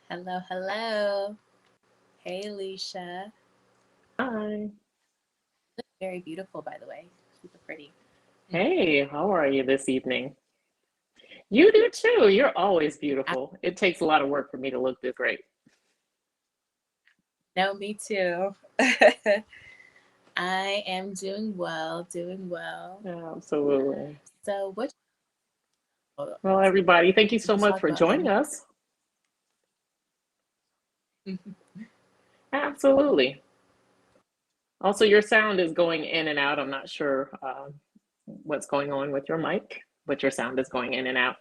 Hello, hello. Hey, Alicia. Hi. Very beautiful, by the way. Super pretty. Hey, how are you this evening? You do too. You're always I beautiful. It takes a lot of work for me to look this great. know, me too. I am doing well, doing well. Absolutely. So, what Well, everybody, thank you we so can much talk for about joining any. us. Absolutely. Also, your sound is going in and out. I'm not sure what's going on with your mic, but your sound is going in and out.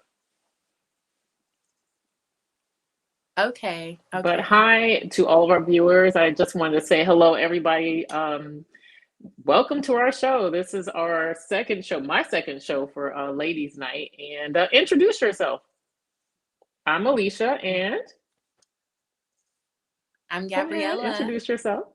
Okay, But okay. hi to all of our viewers. I just wanted to say hello, everybody. Welcome to our show. This is our second show, my second show for Ladies Night. And introduce yourself. I'm Alicia, and I'm go ahead, Gabriella. introduce yourself.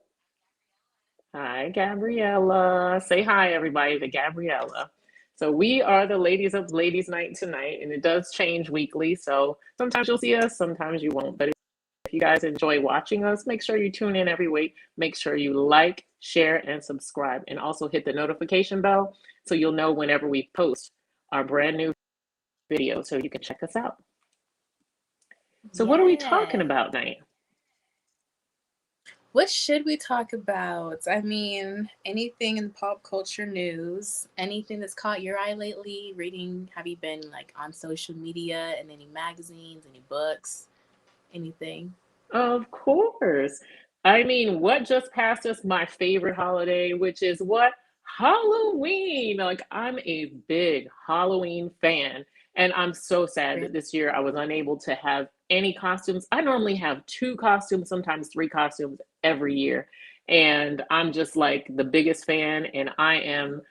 Hi, Gabriella. Say hi, everybody, to Gabriella. So we are the ladies of Ladies Night tonight, and it does change weekly. So sometimes you'll see us, sometimes you won't. But if you guys enjoy watching us, make sure you tune in every week. Make sure you like, share, and subscribe, and also hit the notification bell so you'll know whenever we post our brand new video so you can check us out. So, what are we talking Yeah. about tonight? What should we talk about? I mean, anything in pop culture news, anything that's caught your eye lately? Reading, have you been like on social media and any magazines, any books, anything? Of course. I mean, what just passed us my favorite holiday, which is what? Halloween. Like, I'm a big Halloween fan. And I'm so sad Really? that this year I was unable to have any costumes. I normally have two costumes, sometimes three costumes every year. And I'm just like the biggest fan, and I am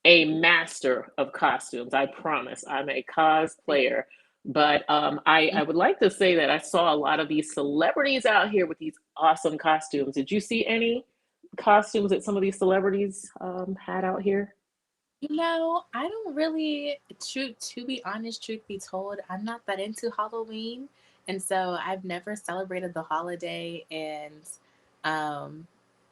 a master of costumes. I promise. I'm a cosplayer. But I would like to say that I saw a lot of these celebrities out here with these awesome costumes. Did you see any costumes that some of these celebrities had out here? I don't really, to be honest, truth be told, I'm not that into Halloween. And so I've never celebrated the holiday. And um,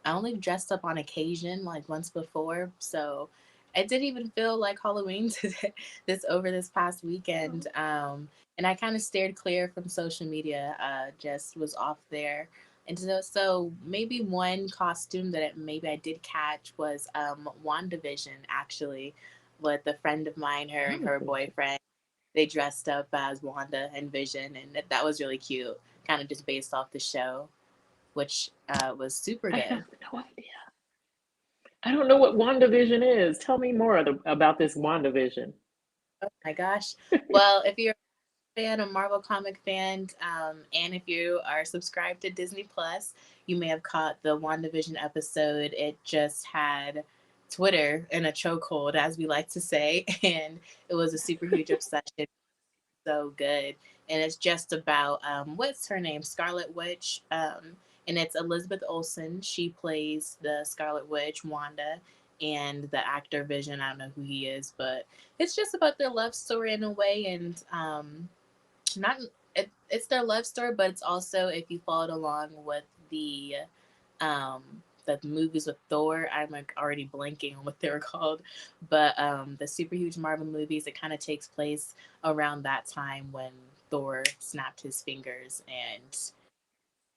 I only dressed up on occasion, like once before. So it didn't even feel like Halloween today, this past weekend. And I kind of steered clear from social media, just was off there. And so maybe one costume that maybe I did catch was WandaVision, actually, with a friend of mine, her and her Oh, boyfriend. They dressed up as Wanda and Vision, and that was really cute, kind of just based off the show, which was super I good. have no idea. I don't know what WandaVision is. Tell me more about this WandaVision. Oh my gosh. Well, if you're fan, a Marvel comic fan, and if you are subscribed to Disney Plus, you may have caught the WandaVision episode. It just had Twitter in a chokehold, as we like to say, and it was a super huge obsession. So good, and it's just about what's her name, Scarlet Witch, and it's Elizabeth Olsen. She plays the Scarlet Witch, Wanda, and the actor Vision. I don't know who he is, but it's just about their love story in a way, and not it's their love story, but it's also if you followed along with um the movies with Thor. I'm like already blanking on what they were called, but the super huge Marvel movies. It kind of takes place around that time when Thor snapped his fingers and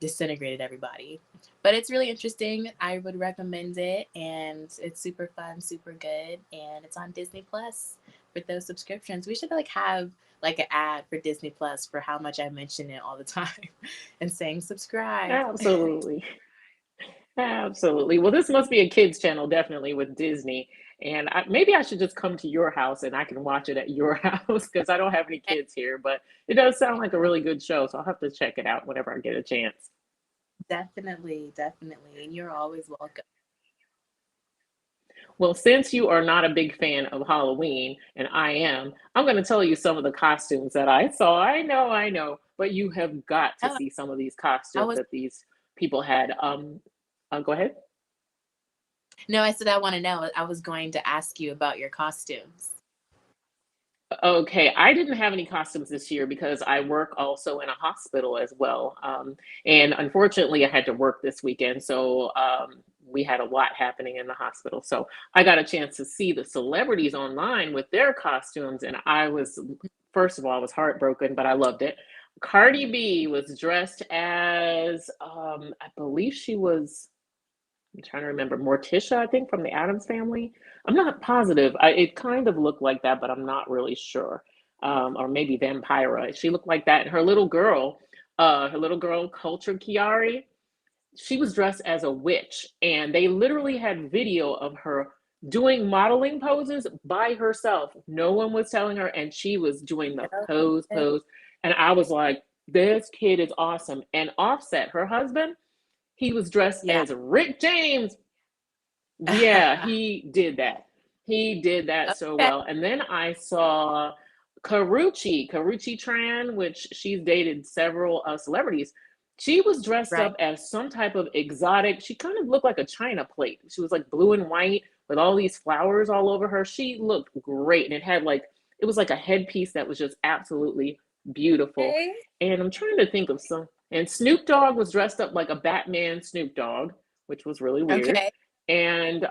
disintegrated everybody. But it's really interesting. I would recommend it, and it's super fun, super good, and it's on Disney Plus for those subscriptions. We should like have like an ad for Disney Plus for how much I mention it all the time and saying subscribe. Absolutely. Absolutely. Well, this must be a kids channel, definitely with Disney. And maybe I should just come to your house and I can watch it at your house because I don't have any kids here. But it does sound like a really good show, so I'll have to check it out whenever I get a chance. Definitely, definitely, and you're always welcome. Well, since you are not a big fan of Halloween and I am, I'm going to tell you some of the costumes that I saw. I know, but you have got to Oh, see some of these I costumes was that these people had. Go ahead. no, I said I want to know. I was going to ask you about your costumes. Okay, I didn't have any costumes this year because I work also in a hospital as well. And unfortunately, I had to work this weekend. So we had a lot happening in the hospital. So I got a chance to see the celebrities online with their costumes. And I was, first of all, I was heartbroken, but I loved it. Cardi B was dressed as, I believe she was, I'm trying to remember, Morticia, I think, from the Addams family. I'm not positive. It kind of looked like that, but I'm not really sure. Or maybe Vampira. She looked like that. And her little girl, Culture Chiari, she was dressed as a witch. And they literally had video of her doing modeling poses by herself. No one was telling her, and she was doing the pose. And I was like, this kid is awesome. And Offset, her husband, he was dressed Yeah. as Rick James. Yeah, he did that. He did that so Okay. well. And then I saw Karuchi Tran, which she's dated several celebrities. She was dressed Right. up as some type of exotic. She kind of looked like a china plate. She was like blue and white with all these flowers all over her. She looked great. And it was like a headpiece that was just absolutely beautiful. Okay. And I'm trying to think of some. And Snoop Dogg was dressed up like a Batman Snoop Dogg, which was really weird. Okay. And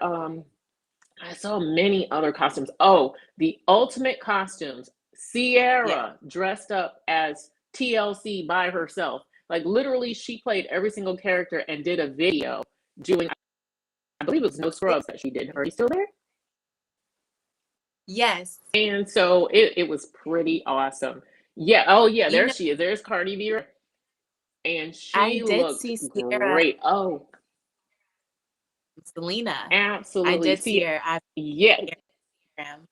I saw many other costumes. Oh, the ultimate costumes. Yeah. Sierra dressed up as TLC by herself. Like literally, she played every single character and did a video doing, I believe it was No Scrubs that she did. Are you still there? Yes. And so it was pretty awesome. Yeah. Oh, yeah. You There know, she is. There's Cardi B. And I she did looked see Sierra great. Oh, and Selena. I absolutely. did see See, her on yeah, Instagram.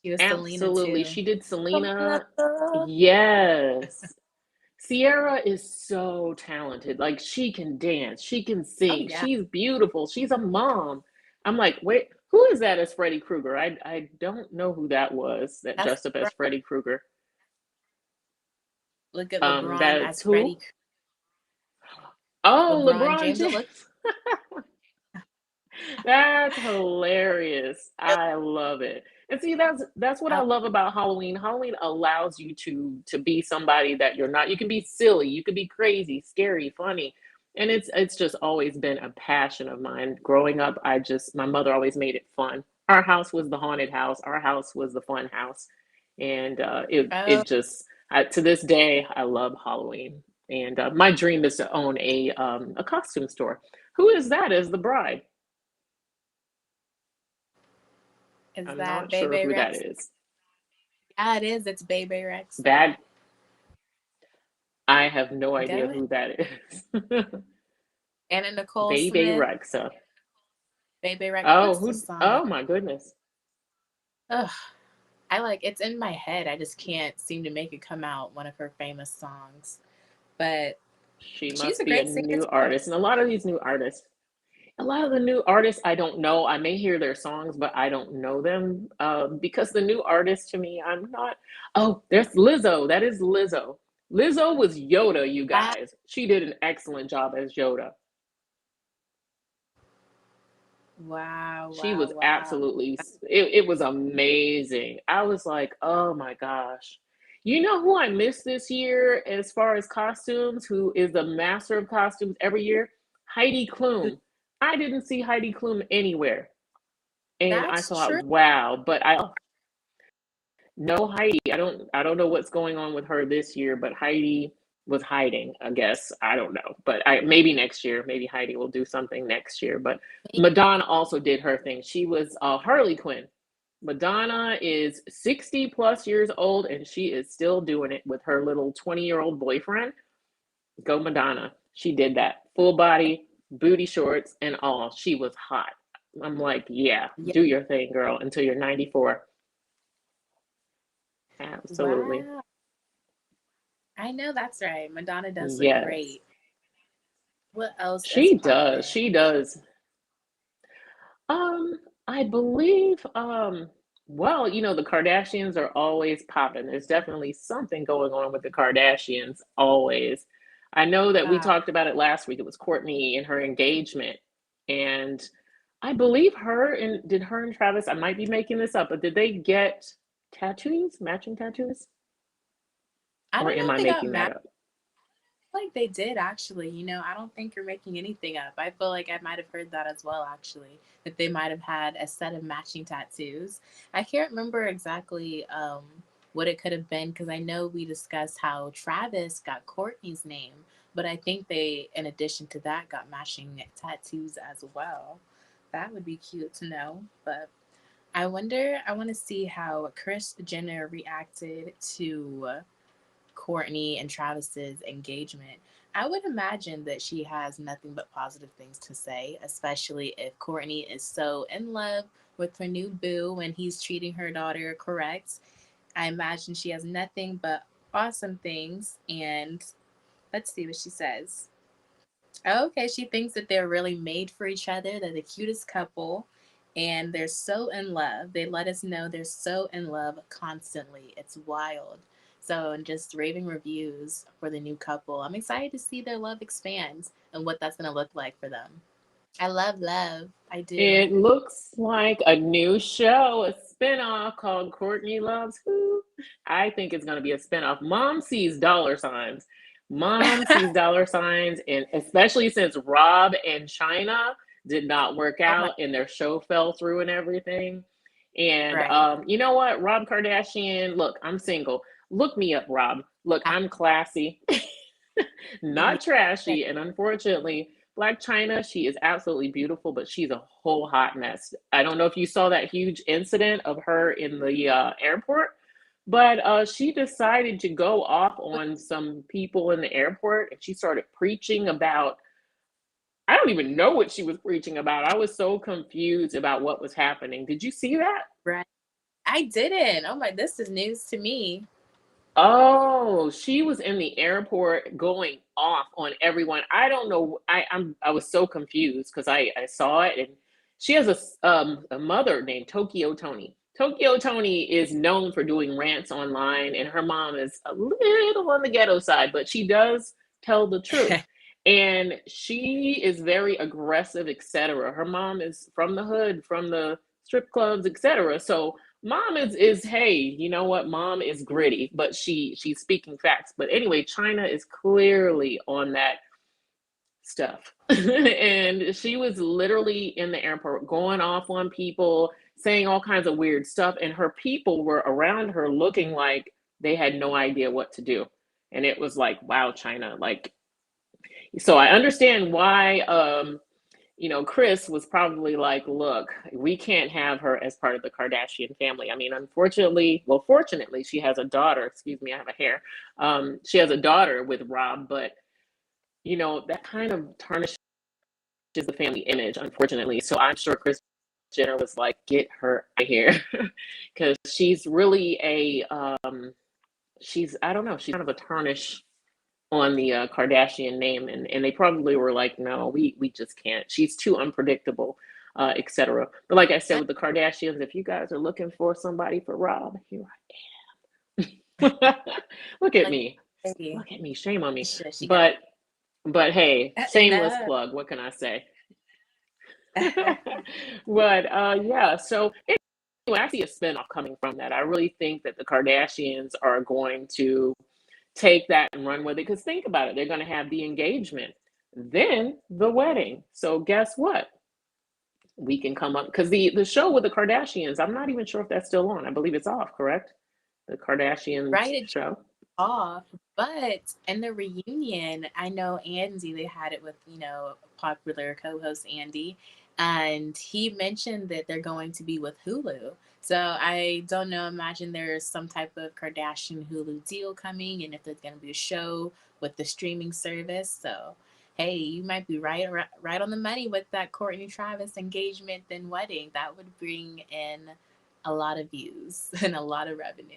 She was Selena absolutely. too. She did Selena. Selena. Yes. Sierra is so talented. Like she can dance, she can Oh sing, yeah. she's beautiful, she's a mom. I'm like, wait, who is that as Freddy Krueger? I don't know who that was that That's dressed up as LeBron. Freddy Krueger. Look at LeBron That's as Freddie. who? Oh, LeBron LeBron James. It James. looks That's hilarious. it, I love it. And see, that's what I uh, love about Halloween. Halloween allows you to be somebody that you're not. You can be silly, you can be crazy, scary, funny. And it's just always been a passion of mine. Growing up, my mother always made it fun. Our house was the haunted house. Our house was the fun house. And oh, to this day, I love Halloween. And my dream is to own a costume store. Who is that as the bride? is I'm that not sure Bebe who that Rex? is. Yeah, it is. It's Bebe Rexha. That I have no Go idea ahead. who that is. Anna Nicole Baby Smith. Rexa. Bebe Rex. Oh, What's the who? song? Oh my goodness. Ugh. I like it's in my head. I just can't seem to make it come out. One of her famous songs, but She she's must a be a great singer new too. artist, and a lot of the new artists, I don't know. I may hear their songs, but I don't know them because the new artists to me, I'm not. Oh, there's Lizzo. That is Lizzo. Lizzo was Yoda, you Wow, guys. She did an excellent job as Yoda. wow, She wow, was wow. absolutely, it was amazing. I was like, oh my gosh. You know who I missed this year as far as costumes, who is the master of costumes every year? Heidi Klum. I didn't see Heidi Klum anywhere. And I That's true. thought, wow, but I no Heidi. I don't know what's going on with her this year, but Heidi was hiding, I guess. I don't know. But maybe next year, maybe Heidi will do something next year. But Madonna also did her thing. She was Harley Quinn. Madonna is 60 plus years old and she is still doing it with her little 20-year-old boyfriend. Go Madonna. She did that. Full body, booty shorts, and all. She was hot. I'm like, yeah, Yeah. do your thing, girl, until you're 94. Absolutely. Wow. I know that's right. Madonna does look Yes. great. What else is She does. popping? She does. Um, I believe, well, the Kardashians are always popping. There's definitely something going on with the Kardashians, always. I know that we Uh, talked about it last week. It was Kourtney and her engagement. And I believe did her and Travis, I might be making this up, but did they get tattoos, matching tattoos, I or don't know am if I they got making mad. that up? Like they did actually. I don't think you're making anything up. I feel like I might have heard that as well, actually. That they might have had a set of matching tattoos. I can't remember exactly what it could have been because I know we discussed how Travis got Kourtney's name, but I think they, in addition to that, got matching tattoos as well. That would be cute to know. But I want to see how Kris Jenner reacted to Kourtney and Travis's engagement. I would imagine that she has nothing but positive things to say, especially if Kourtney is so in love with her new boo and he's treating her daughter correct. I imagine she has nothing but awesome things. And let's see what she says. Okay, she thinks that they're really made for each other. They're the cutest couple and they're so in love. They let us know they're so in love constantly. It's wild. So, just raving reviews for the new couple. I'm excited to see their love expand and what that's going to look like for them. I love love. I do. It looks like a new show, a spinoff called Courtney Loves Who. I think it's going to be a spinoff. Mom sees dollar signs. Mom sees dollar signs, and especially since Rob and China did not work Oh my, out and their show fell through and everything. And right. you know what? Rob Kardashian, look, I'm single. Look me up, Rob. Look, I, I'm classy, mhm. not trashy. And unfortunately, Black China, she is absolutely beautiful, but she's a whole hot mess. I don't know if you saw that huge incident of her in the airport, but she decided to go off on some people in the airport and she started preaching about, I don't even know what she was preaching about. I was so confused about what was happening. Did you see that? Right. I didn't. Oh my, this is news to me. Oh, she was in the airport going off on everyone. I don't know. I was so confused because I saw it and she has a mother named Tokyo Tony. Tokyo Tony is known for doing rants online, and her mom is a little on the ghetto side, but she does tell the truth. And she is very aggressive, etc. Her mom is from the hood, from the strip clubs, etc. So mom is hey, you know what, mom is gritty, but she's speaking facts. But anyway, China is clearly on that stuff. And she was literally in the airport going off on people, saying all kinds of weird stuff, and her people were around her looking like they had no idea what to do. And it was like, wow, China, like, so I understand why Kris was probably like, look, we can't have her as part of the Kardashian family. I mean, unfortunately, well, fortunately, she has a daughter. Excuse me, I have a hair. She has a daughter with Rob, but, that kind of tarnishes the family image, unfortunately. So I'm sure Kris Jenner was like, get her out of here. Because she's really I don't know, she's kind of a tarnish on the Kardashian name, and they probably were like, no, we just can't. She's too unpredictable, etc. But like I said, with the Kardashians, if you guys are looking for somebody for Rob, here I am. Look at Like, me, hey, look at me. Shame on me. she got But hey, shameless no. plug. What can I say? But yeah. So anyway, I see a spinoff coming from that. I really think that the Kardashians are going to take that and run with it. Because think about it, they're going to have the engagement, then the wedding. So guess what? We can come up because the show with the Kardashians, I'm not even sure if that's still on. I believe it's off, correct? The Kardashians Right, it show. off. But in the reunion, I know Andy, they had it with, popular co host Andy, and he mentioned that they're going to be with Hulu. So I don't know, imagine there's some type of Kardashian Hulu deal coming, and if there's going to be a show with the streaming service. So, hey, you might be right on the money with that Courtney Travis engagement then wedding. That would bring in a lot of views and a lot of revenue.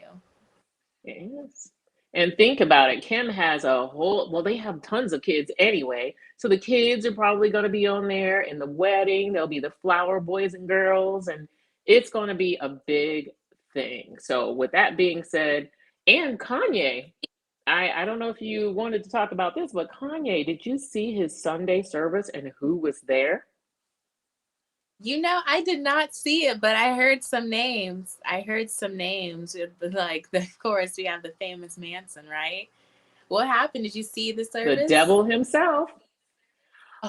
Yes. And think about it. Kim has well, they have tons of kids anyway. So the kids are probably going to be on there in the wedding. There'll be the flower boys and girls, and it's going to be a big thing. So, with that being said, and Kanye, I don't know if you wanted to talk about this, but Kanye, did you see his Sunday service and who was there? I did not see it, but I heard some names. I heard some names. Like, of course, we have the famous Manson, right? What happened? Did you see the The service? devil himself.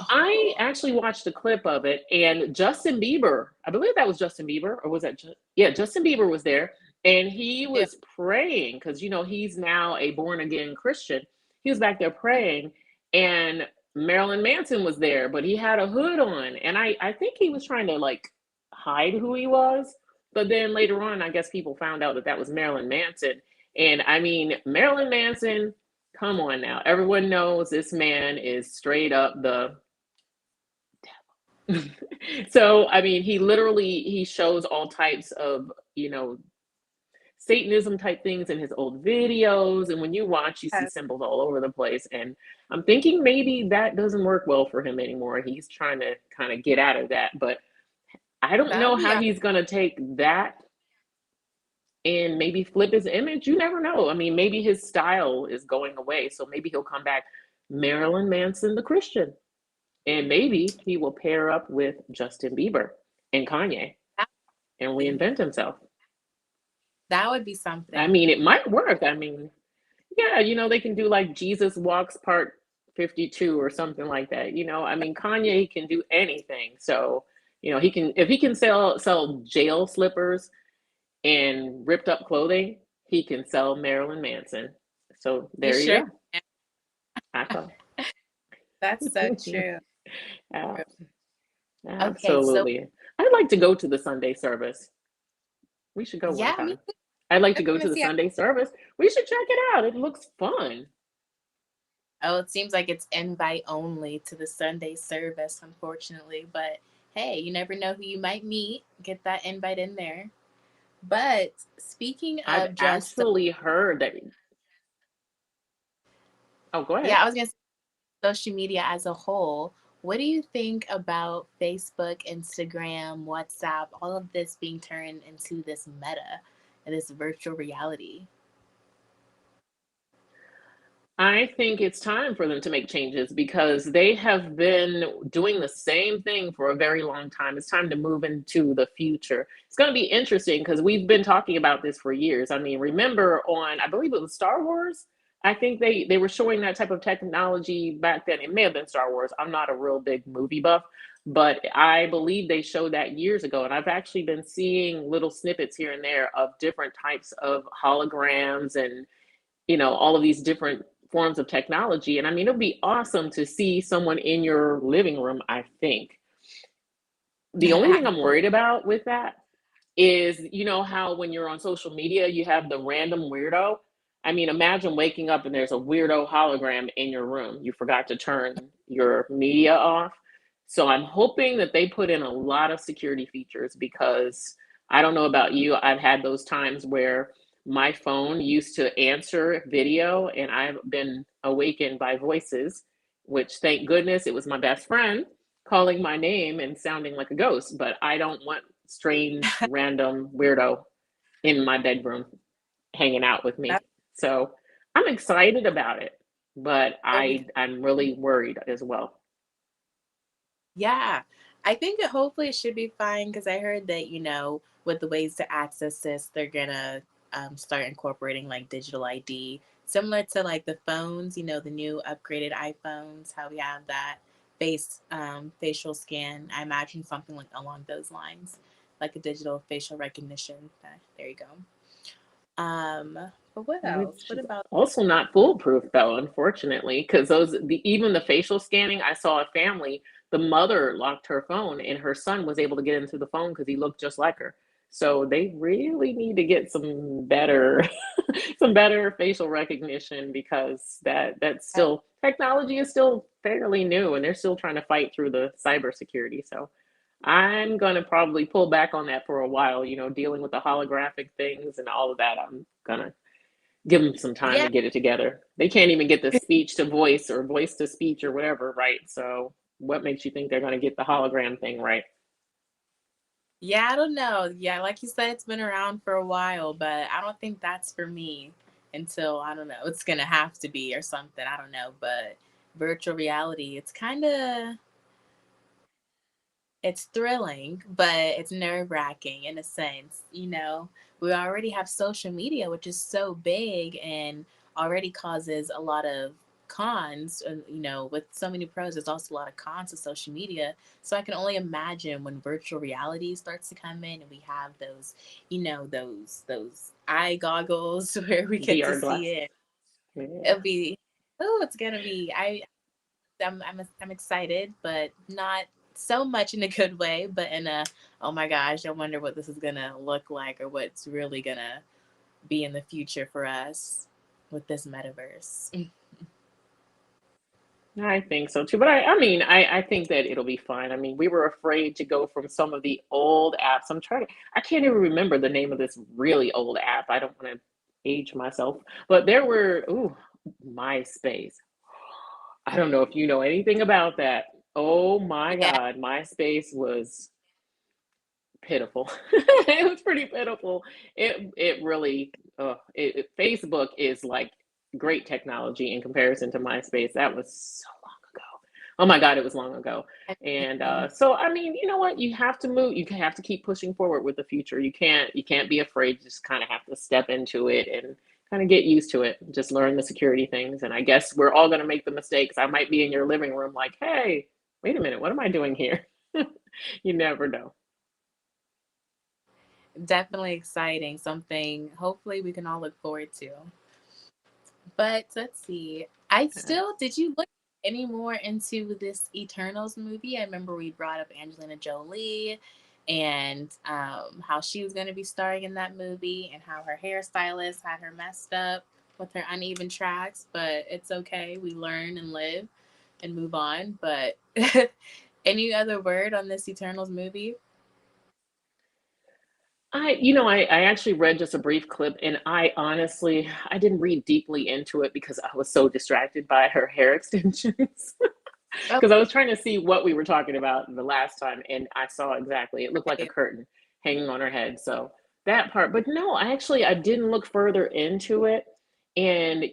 I Oh, actually watched a clip of it, and Justin Bieber, I believe that was Justin Bieber, or was that, yeah, Justin Bieber was there, and he yeah. was praying because, he's now a born again Christian. He was back there praying, and Marilyn Manson was there, but he had a hood on, and I think he was trying to like hide who he was. But then later on, I guess people found out that that was Marilyn Manson. And I mean, Marilyn Manson, come on now. Everyone knows this man is straight up the so I mean he shows all types of satanism type things in his old videos, and when you watch you see Yes. symbols all over the place, and I'm thinking maybe that doesn't work well for him anymore. He's trying to kind of get out of that, but I don't That know would be how he's going to take that and maybe flip his image. You never know. I mean, maybe his style is going away, so maybe he'll come back Marilyn Manson the Christian. And maybe he will pair up with Justin Bieber and Kanye that and would be, reinvent himself. that would be I something. mean, it might work. I mean, yeah, they can do like Jesus Walks Part 52 or something like that. I mean, Kanye can do anything. So, he can if he can sell jail slippers and ripped up clothing, he can sell Marilyn Manson. So You there you sure? go. I thought. That's so true. Okay, so Absolutely. I'd like to go to the Sunday service. We should go one yeah, me time. too. I'd like I to go want to to the see how. Sunday service. We should check it out. It looks fun. Oh, it seems like it's invite only to the Sunday service, unfortunately. But hey, you never know who you might meet. Get that invite in there. But speaking I've of just, actually heard that. Oh, go yeah, ahead. I was gonna say social media as a whole. What do you think about Facebook, Instagram, WhatsApp, all of this being turned into this meta and this virtual reality? I think it's time for them to make changes because they have been doing the same thing for a very long time. It's time to move into the future. It's going to be interesting because we've been talking about this for years. I mean, remember on, I believe it was Star Wars. I think they were showing that type of technology back then. It may have been Star Wars. I'm not a real big movie buff, but I believe they showed that years ago. And I've actually been seeing little snippets here and there of different types of holograms and all of these different forms of technology. And I mean, it'll be awesome to see someone in your living room, I think. The only thing I'm worried about with that is, how when you're on social media, you have the random weirdo. I mean, imagine waking up and there's a weirdo hologram in your room. You forgot to turn your media off. So I'm hoping that they put in a lot of security features because I don't know about you. I've had those times where my phone used to answer video and I've been awakened by voices, which thank goodness it was my best friend calling my name and sounding like a ghost. But I don't want strange, random weirdo in my bedroom hanging out with That me. So I'm excited about it, but will be I'm really worried as well. Yeah, I think that hopefully it should be fine because I heard that, with the ways to access this, they're gonna start incorporating like digital ID, similar to like the phones, the new upgraded iPhones, how we have that facial scan. I imagine something like along those lines, like a digital facial recognition. There you go. But what else? Which What is about? also not foolproof though, unfortunately, because even the facial scanning, I saw a family, the mother locked her phone and her son was able to get into the phone because he looked just like her. So they really need to get some better some better facial recognition because that's still technology is still fairly new and they're still trying to fight through the cybersecurity. So I'm gonna probably pull back on that for a while, dealing with the holographic things and all of that. I'm gonna give them some time Yeah, to get it together. They can't even get the speech to voice or voice to speech or whatever right. So what makes you think they're going to get the hologram thing right? yeah, I don't know. Yeah, like you said, it's been around for a while, but I don't think that's for me until I don't know. It's gonna have to be or something. I don't know, but virtual reality, it's kind of it's thrilling, but it's nerve wracking in a sense. We already have social media, which is so big and already causes a lot of cons. With so many pros, there's also a lot of cons to social media. So I can only imagine when virtual reality starts to come in and we have those eye goggles where we get to VR see glasses. it. Yeah. It'll be, oh, it's gonna be. I'm excited, but not so much in a good way, but in a, oh my gosh, I wonder what this is gonna look like or what's really gonna be in the future for us with this metaverse. I think so too. But I think that it'll be fine. I mean, we were afraid to go from some of the old apps. I can't even remember the name of this really old app. I don't want to age myself, but there were, ooh, MySpace. I don't know if you know anything about that. Oh my Yeah, God, MySpace was pitiful. It was pretty pitiful. It really, Facebook is like great technology in comparison to MySpace. That was so long ago. Oh my God, it was long ago. I And mean, so I mean, you know what? You have to move. You have to keep pushing forward with the future. You can't be afraid. You just kind of have to step into it and kind of get used to it. Just learn the security things. And I guess we're all going to make the mistakes. I might be in your living room like, hey, wait a minute, what am I doing here? You never know. definitely exciting. Something hopefully we can all look forward to. But let's see. Did you look any more into this Eternals movie? I remember we brought up Angelina Jolie and how she was going to be starring in that movie and how her hairstylist had her messed up with her uneven tracks, but it's okay. We learn and live and move on. But any other word on this Eternals movie? I actually read just a brief clip, and I honestly, I didn't read deeply into it because I was so distracted by her hair extensions. Oh, Because I was trying to see what we were talking about the last time, and I saw exactly. It looked like a right. curtain hanging on her head. So that part, but no, I didn't look further into it, and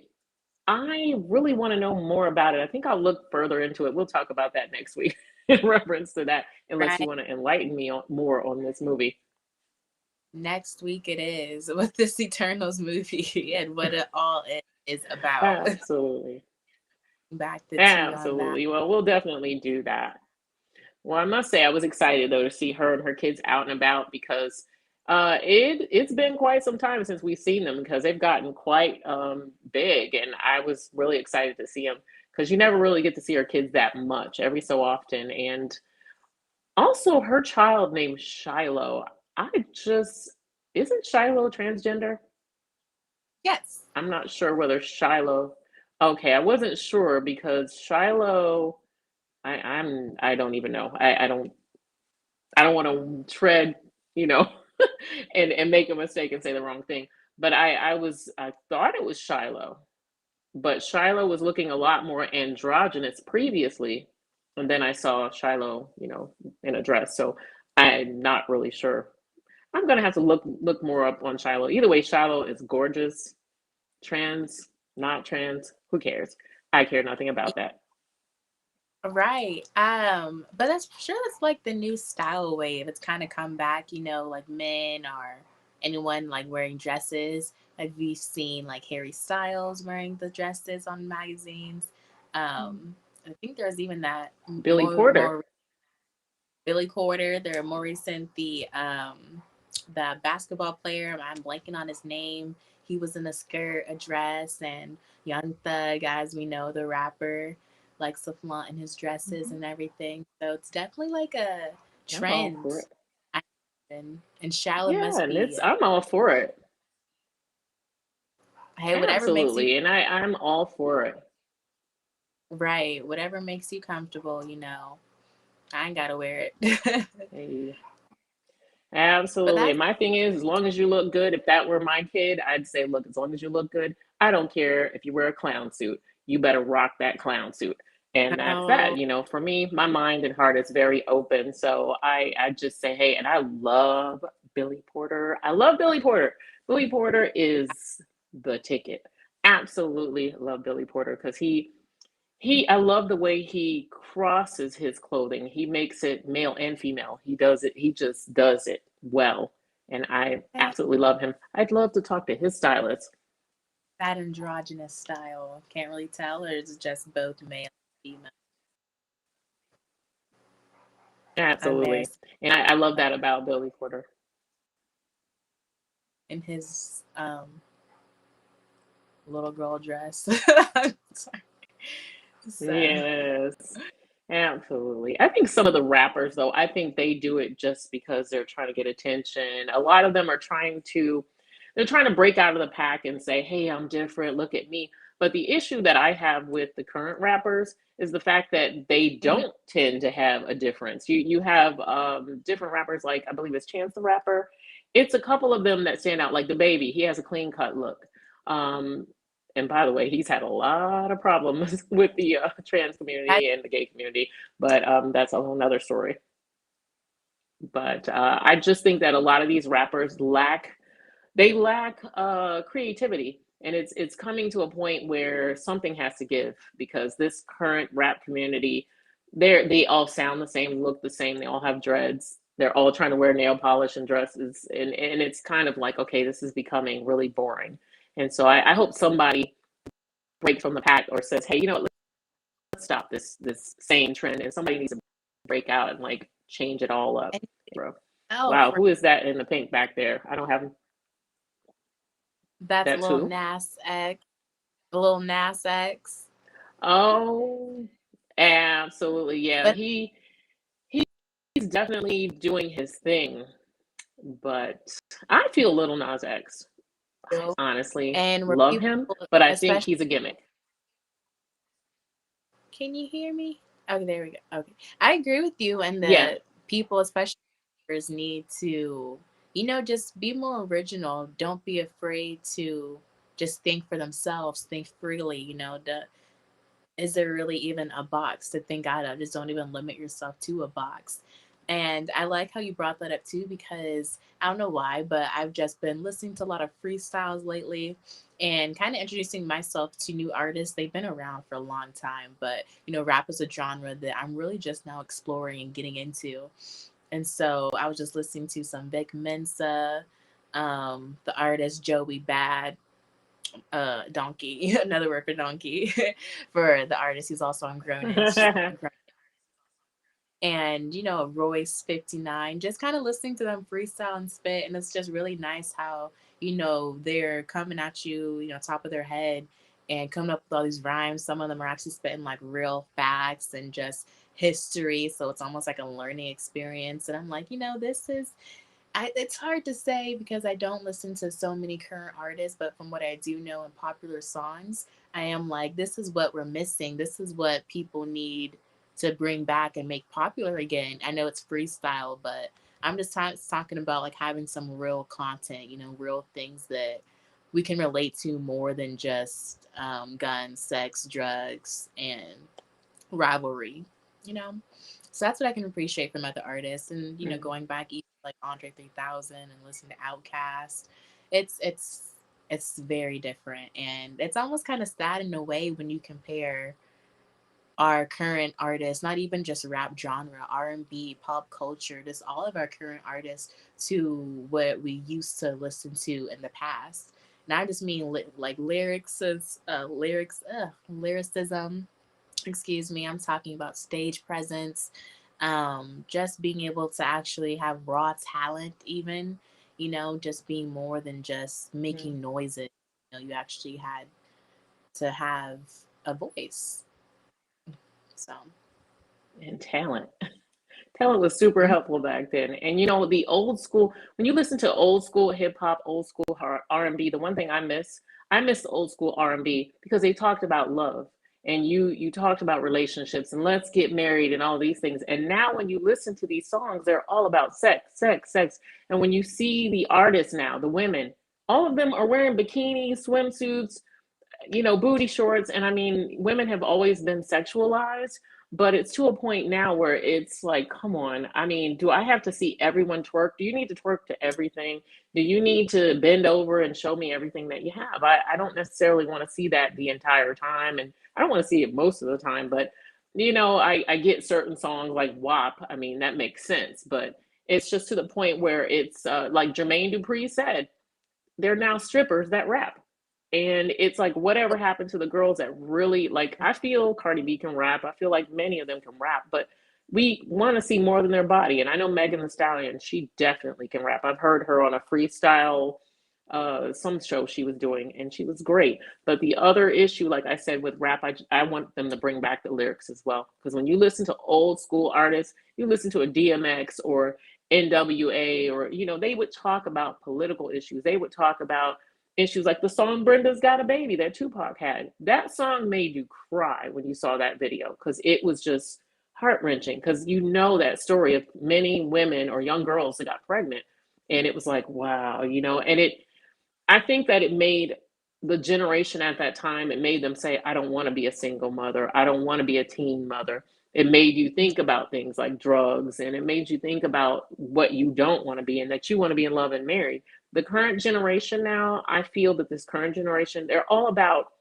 I really want to know more about it. I think I'll look further into it. We'll talk about that next week in reference to that, unless you Right. want to enlighten me more on this movie. Next week it is with this Eternals movie and what it all is about. Absolutely. Back to tea on that. Absolutely. Well, we'll definitely do that. Well, I must say I was excited though to see her and her kids out and about because it's been quite some time since we've seen them because they've gotten quite big, and I was really excited to see them because you never really get to see our kids that much every so often. And also her child named Shiloh. I just Isn't Shiloh transgender? Yes. I'm not sure whether Shiloh. Okay, I wasn't sure because Shiloh. I don't even know. I don't want to tread, you know, and make a mistake and say the wrong thing. But I thought it was Shiloh, but Shiloh was looking a lot more androgynous previously, and then I saw Shiloh, in a dress. So I'm not really sure. I'm gonna have to look more up on Shiloh. Either way, Shiloh is gorgeous. Trans, not trans, who cares? I care nothing about that. Right. But that's sure it's like the new style wave. It's kind of come back, like men or anyone like wearing dresses. Like we've seen like Harry Styles wearing the dresses on magazines. I think there's even that Billy Porter. more Billy Porter. They're more recent. The basketball player. I'm blanking on his name. He was in a skirt, a dress, and Young Thug, as we know, the rapper, likes to flaunt in his dresses Mhm. and everything. So it's definitely like a I'm all for trend. it. And Shallow Yeah, must and be, I'm all for it. hey, whatever makes you Absolutely. And I'm all for it. right, whatever makes you comfortable. I ain't gotta wear it. Hey, But absolutely. that's And my thing is, as long as you look good, if that were my kid, I'd say, look, as long as you look good, I don't care if you wear a clown suit. You better rock that clown suit. And that's that. oh, For me, my mind and heart is very open. So I just say, hey, and I love Billy Porter. I love Billy Porter. Billy Porter is the ticket. Absolutely love Billy Porter because I love the way he crosses his clothing. He makes it male and female. He does it, he just does it well. And I Hey, absolutely love him. I'd love to talk to his stylist. that androgynous style. Can't really tell, or is it just both male and female? I'm very Absolutely. And I love that about Billy Porter. in his little girl dress. I'm sorry. So, Yes, absolutely. I think some of the rappers, though, I think they do it just because they're trying to get attention. A lot of them are they're trying to break out of the pack and say, hey, I'm different, look at me. But the issue that I have with the current rappers is the fact that they mhm. don't tend to have a difference. You have different rappers, like I believe it's Chance the Rapper. It's a couple of them that stand out, like the Baby. He has a clean cut look. Um, and by the way, he's had a lot of problems with the trans I, community and the gay community, but that's a whole nother story. But I just think that a lot of these rappers lack creativity, and it's coming to a point where something has to give because this current rap community, they all sound the same, look the same, they all have dreads. They're all trying to wear nail polish and dresses, and it's kind of like, okay, this is becoming really boring. And so I hope somebody breaks from the pack or says, hey, you know what, let's stop this same trend, and somebody needs to break out and like change it all up, and bro. oh, Wow, for who is that in the pink back there? I don't have that's a that's little who. Nas X, a little Nas X. Oh, absolutely. Yeah, But he's definitely doing his thing, but I feel Little Nas X. still, Honestly, and where love people, him, but I think especially, he's a gimmick. can you hear me? Okay, there we go. Okay, I agree with you, and Yeah. the people, especially need to, just be more original. Don't be afraid to just think for themselves, think freely. Is there really even a box to think out of? Just don't even limit yourself to a box. And I like how you brought that up too, because I don't know why, but I've just been listening to a lot of freestyles lately and kind of introducing myself to new artists. They've been around for a long time, but rap is a genre that I'm really just now exploring and getting into. And so I was just listening to some Vic Mensa, the artist Joey Bad, donkey, another word for donkey, for the artist who's also on Grownish. And Royce 59, just kind of listening to them freestyle and spit, and it's just really nice how they're coming at you, top of their head, and coming up with all these rhymes. Some of them are actually spitting like real facts and just history, so it's almost like a learning experience. And I'm like, this is it's hard to say because I don't listen to so many current artists, but from what I do know in popular songs, I am like, this is what we're missing. This is what people need to bring back and make popular again. I know it's freestyle, but I'm just talking about like having some real content, real things that we can relate to more than just guns, sex, drugs, and rivalry, you know? So that's what I can appreciate from other artists. And, going back even like Andre 3000 and listening to Outkast, it's it's it's very different, and it's almost kind of sad in a way when you compare our current artists, not even just rap genre, R&B, pop culture, just all of our current artists to what we used to listen to in the past. And I just mean like lyricism, excuse me. I'm talking about stage presence, just being able to actually have raw talent, even, just being more than just making noises. You actually had to have a voice. So, And talent. Talent was super mhm. helpful back then. And the old school, when you listen to old school hip hop, old school R&B, the one thing I miss the old school R&B because they talked about love, and you talked about relationships and let's get married and all these things. And now when you listen to these songs, they're all about sex, sex, sex. And when you see the artists now, the women, all of them are wearing bikinis, swimsuits, booty shorts. And I mean, women have always been sexualized, but it's to a point now where it's like, come on. I mean, do I have to see everyone twerk? Do you need to twerk to everything? Do you need to bend over and show me everything that you have? I don't necessarily want to see that the entire time. And I don't want to see it most of the time, but I get certain songs like WAP. I mean, that makes sense, but it's just to the point where it's like Jermaine Dupri said, they're now strippers that rap. And it's like, whatever happened to the girls that really, like, I feel Cardi B can rap. I feel like many of them can rap, but we want to see more than their body. And I know Megan Thee Stallion, she definitely can rap. I've heard her on a freestyle, some show she was doing, and she was great. But the other issue, like I said, with rap, I want them to bring back the lyrics as well. Because when you listen to old school artists, you listen to a DMX or NWA, or, they would talk about political issues. They would talk about issues like the song Brenda's Got a Baby that Tupac had. That song made you cry when you saw that video because it was just heart wrenching, because that story of many women or young girls that got pregnant. And it was like, wow, and I think that it made the generation at that time, it made them say, I don't want to be a single mother. I don't want to be a teen mother. It made you think about things like drugs, and it made you think about what you don't want to be and that you want to be in love and married. The current generation now, I feel that this current generation, they're all about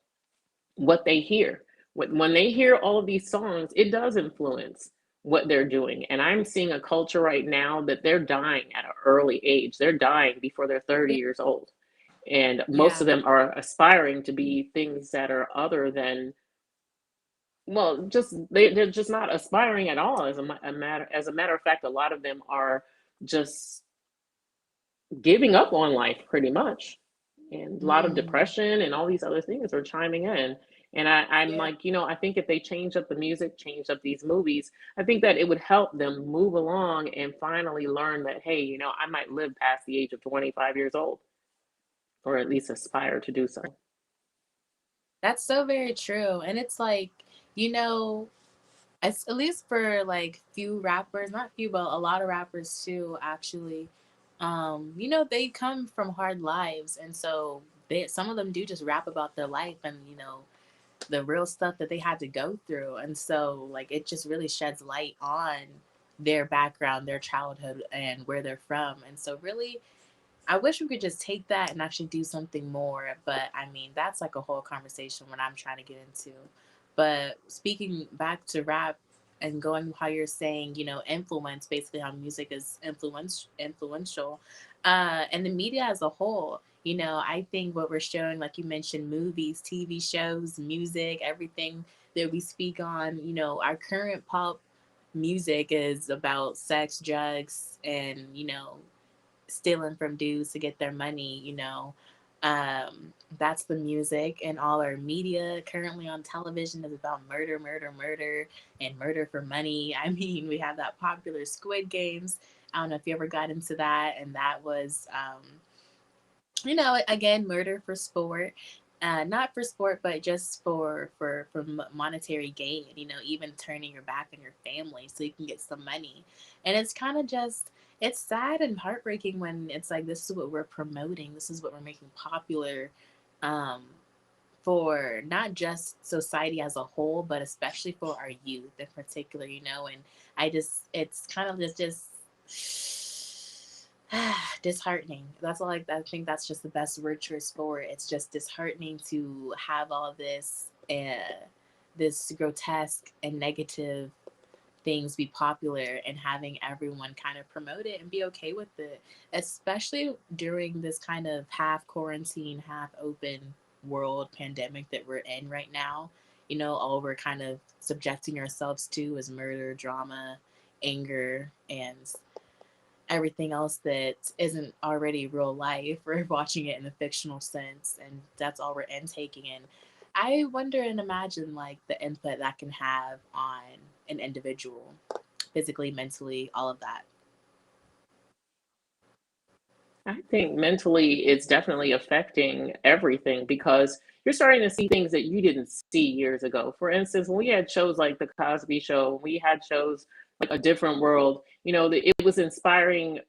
what they hear. When they hear all of these songs, it does influence what they're doing. And I'm seeing a culture right now that they're dying at an early age. They're dying before they're 30 years old. And most Yeah. of them are aspiring to be things that are other than, well, just they're just not aspiring at all. As a matter of fact, a lot of them are just giving up on life pretty much. And a lot of Mm, depression and all these other things are chiming in. And I'm yeah. like, I think if they change up the music, change up these movies, I think that it would help them move along and finally learn that, hey, I might live past the age of 25 years old, or at least aspire to do so. That's so very true. And it's like, you know, at least for like few rappers, not few, but a lot of rappers too, actually, they come from hard lives. And so some of them do just rap about their life and, the real stuff that they had to go through. And so, like, it just really sheds light on their background, their childhood, and where they're from. And so, really, I wish we could just take that and actually do something more. But I mean, that's like a whole conversation when I'm trying to get into. But speaking back to rap and going how you're saying, influence, basically how music is influential, and the media as a whole. I think what we're showing, like you mentioned, movies, TV shows, music, everything that we speak on, our current pop music is about sex, drugs, and, stealing from dudes to get their money, that's the music, and all our media currently on television is about murder, murder, murder, and murder for money. I mean, we have that popular Squid Games. I don't know if you ever got into that, and that was, again, murder for sport. Not for sport, but just for monetary gain. Even turning your back on your family so you can get some money, and it's kind of just it's sad and heartbreaking when it's like this is what we're promoting, this is what we're making popular, um, for not just society as a whole, but especially for our youth in particular. And it's kind of just disheartening. That's all. I think that's just the best word choice for it. It's just disheartening to have all of this grotesque and negative things be popular and having everyone kind of promote it and be okay with it, especially during this kind of half quarantine, half open world pandemic that we're in right now. All we're kind of subjecting ourselves to is murder, drama, anger, and everything else that isn't already real life. We're watching it in a fictional sense, and that's all we're intaking. And I wonder and imagine like the input that can have on an individual, physically, mentally, all of that. I think mentally it's definitely affecting everything because you're starting to see things that you didn't see years ago. For instance, when we had shows like The Cosby Show, we had shows like A Different World, it was inspiring,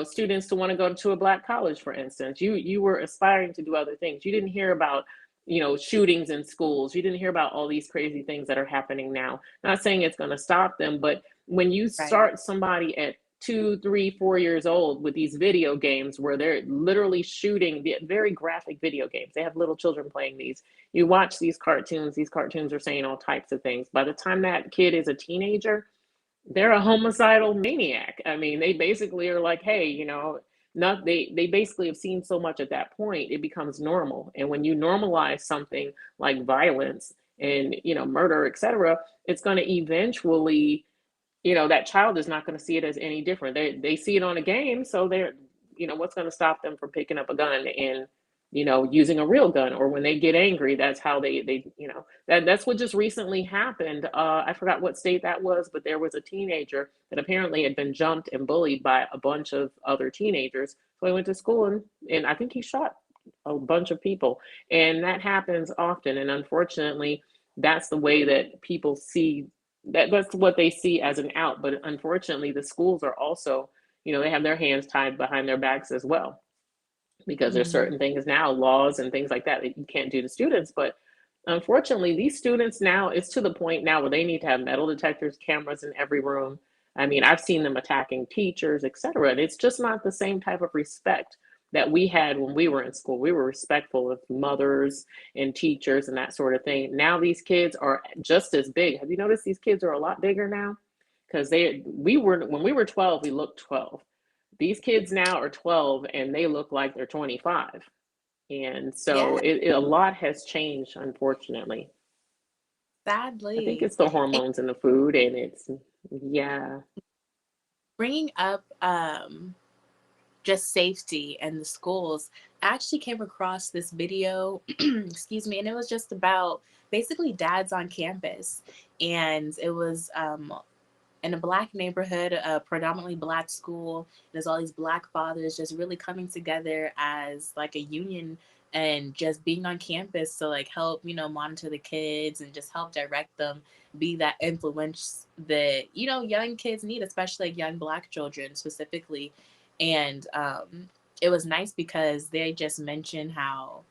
students to want to go to a black college, for instance. You were aspiring to do other things. You didn't hear about shootings in schools. You didn't hear about all these crazy things that are happening now. Not saying it's going to stop them, but when you Right. start somebody at 2, 3, 4 years old with these video games where they're literally shooting the very graphic video games, they have little children playing these. You watch these cartoons are saying all types of things. By the time that kid is a teenager, they're a homicidal maniac. I mean, they basically are like, hey, not they basically have seen so much at that point, it becomes normal. And when you normalize something like violence and murder, etc., it's going to eventually, that child is not going to see it as any different. They see it on a game, so they're, what's going to stop them from picking up a gun and using a real gun? Or when they get angry, that's how they that's what just recently happened. I forgot what state that was, but there was a teenager that apparently had been jumped and bullied by a bunch of other teenagers. So he went to school and I think he shot a bunch of people. And that happens often. And unfortunately, that's the way that people see that's what they see as an out. But unfortunately, the schools are also, they have their hands tied behind their backs as well, because there's Mm-hmm. certain things now, laws and things like that you can't do to students. But unfortunately, these students now, it's to the point now where they need to have metal detectors, cameras in every room. I mean, I've seen them attacking teachers, etc. And it's just not the same type of respect that we had when we were in school. We were respectful of mothers and teachers and that sort of thing. Now these kids are just as big. Have you noticed these kids are a lot bigger now? Because we were, when we were 12, we looked 12. These kids now are 12 and they look like they're 25. And so Yeah, a lot has changed, unfortunately. I think sadly. it's the And hormones in the food, and yeah. bringing up just safety and the schools, I actually came across this video, excuse me, and it was just about basically dads on campus. And it was in a black neighborhood, a predominantly black school. There's all these black fathers just really coming together as like a union and just being on campus to like help, monitor the kids and just help direct them, be that influence that, young kids need, especially like young black children specifically. And it was nice because they just mentioned how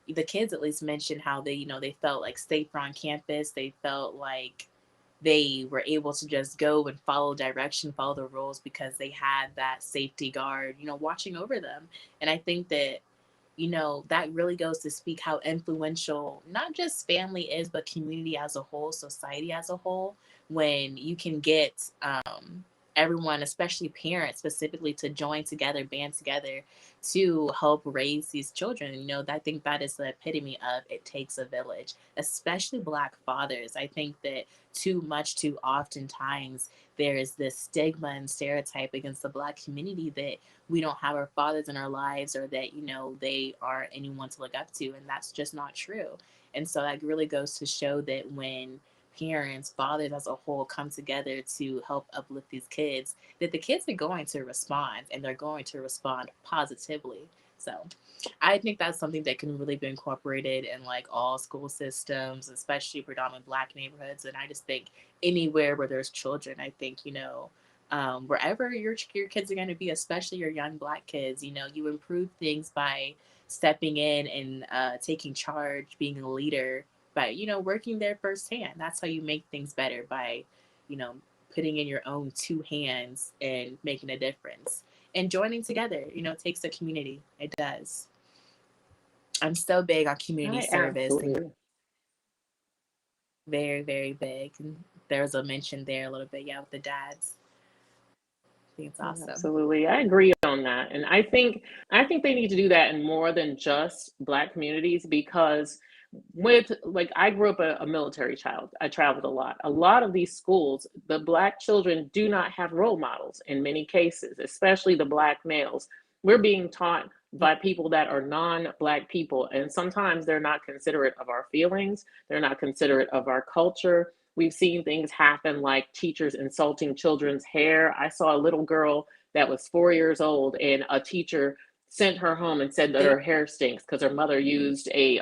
the kids at least mentioned how they, they felt like safer on campus. They felt like they were able to just go and follow direction, follow the rules because they had that safety guard, watching over them. And I think that, that really goes to speak how influential not just family is, but community as a whole, society as a whole, when you can get everyone, especially parents specifically, to join together, band together to help raise these children. I think that is the epitome of it takes a village, especially black fathers. I think that too oftentimes there is this stigma and stereotype against the black community that we don't have our fathers in our lives, or that they aren't anyone to look up to, and that's just not true. And so that really goes to show that when parents, fathers as a whole come together to help uplift these kids, that the kids are going to respond, and they're going to respond positively. So I think that's something that can really be incorporated in like all school systems, especially predominantly black neighborhoods. And I just think anywhere where there's children, I think, wherever your kids are going to be, especially your young black kids, you improve things by stepping in and taking charge, being a leader, by, working there firsthand. That's how you make things better, by, you know, putting in your own two hands and making a difference. And joining together, takes a community. It does. I'm so big on community I service, and absolutely. very, very big. And there's a mention there a little bit, yeah, with the dads. I think it's awesome. Absolutely. I agree on that. And I think they need to do that in more than just black communities, because with, like, I grew up a military child. I traveled a lot. A lot of these schools, the black children do not have role models in many cases, especially the black males. We're being taught by people that are non-black people, and sometimes they're not considerate of our feelings. They're not considerate of our culture. We've seen things happen like teachers insulting children's hair. I saw a little girl that was 4 years old, and a teacher sent her home and said that They, her hair stinks because her mother used a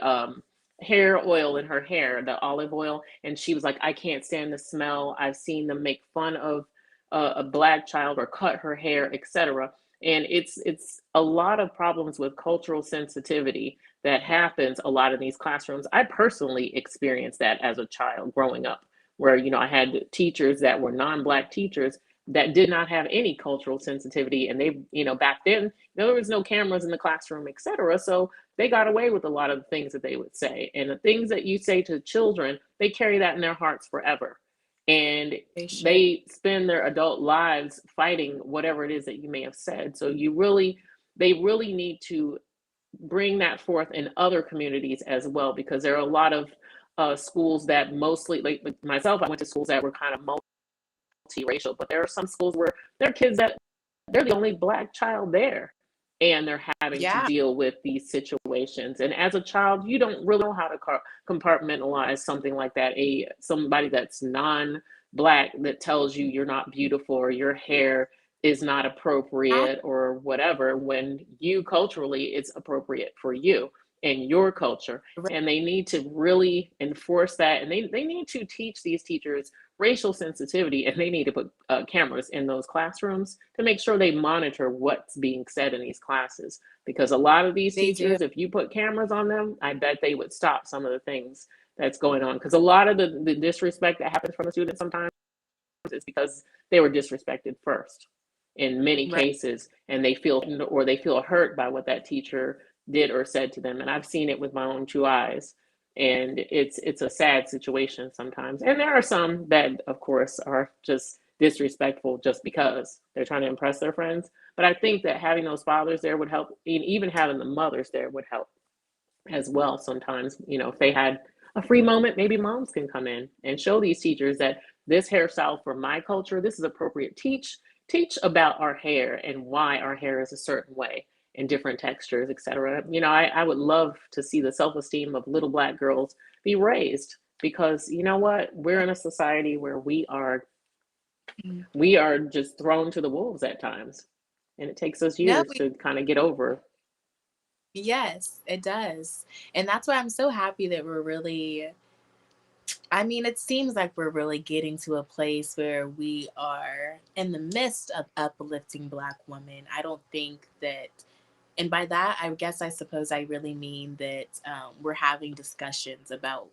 hair oil in her hair, the olive oil, and she was like, "I can't stand the smell." I've seen them make fun of a black child or cut her hair, etc. And it's a lot of problems with cultural sensitivity that happens a lot in these classrooms. I personally experienced that as a child growing up, where, I had teachers that were non-Black teachers that did not have any cultural sensitivity. And they, back then, there was no cameras in the classroom, etc. So they got away with a lot of the things that they would say. And the things that you say to children, they carry that in their hearts forever. And they spend their adult lives fighting whatever it is that you may have said. So they really need to bring that forth in other communities as well, because there are a lot of schools that mostly, like myself, I went to schools that were kind of multiracial, but there are some schools where there are kids that they're the only Black child there, and they're having to deal with these situations. And as a child, you don't really know how to compartmentalize something like that. Somebody that's non-Black that tells you you're not beautiful or your hair is not appropriate or whatever, when you culturally it's appropriate for you and your culture. And they need to really enforce that. And they need to teach these teachers racial sensitivity, and they need to put cameras in those classrooms to make sure they monitor what's being said in these classes. Because a lot of these teachers, if you put cameras on them, I bet they would stop some of the things that's going on. Because a lot of the disrespect that happens from the students sometimes is because they were disrespected first in many cases, and they feel hurt by what that teacher did or said to them. And I've seen it with my own two eyes. And it's a sad situation sometimes. And there are some that, of course, are just disrespectful just because they're trying to impress their friends. But I think that having those fathers there would help, and even having the mothers there would help as well. Sometimes, if they had a free moment, maybe moms can come in and show these teachers that this hairstyle for my culture, this is appropriate. Teach about our hair and why our hair is a certain way and different textures, etc. I would love to see the self-esteem of little Black girls be raised, because you know what? We're in a society where we are just thrown to the wolves at times, and it takes us years to kind of get over. Yes, it does. And that's why I'm so happy that it seems like we're really getting to a place where we are in the midst of uplifting Black women. I don't think that, and by that, I suppose I really mean that we're having discussions about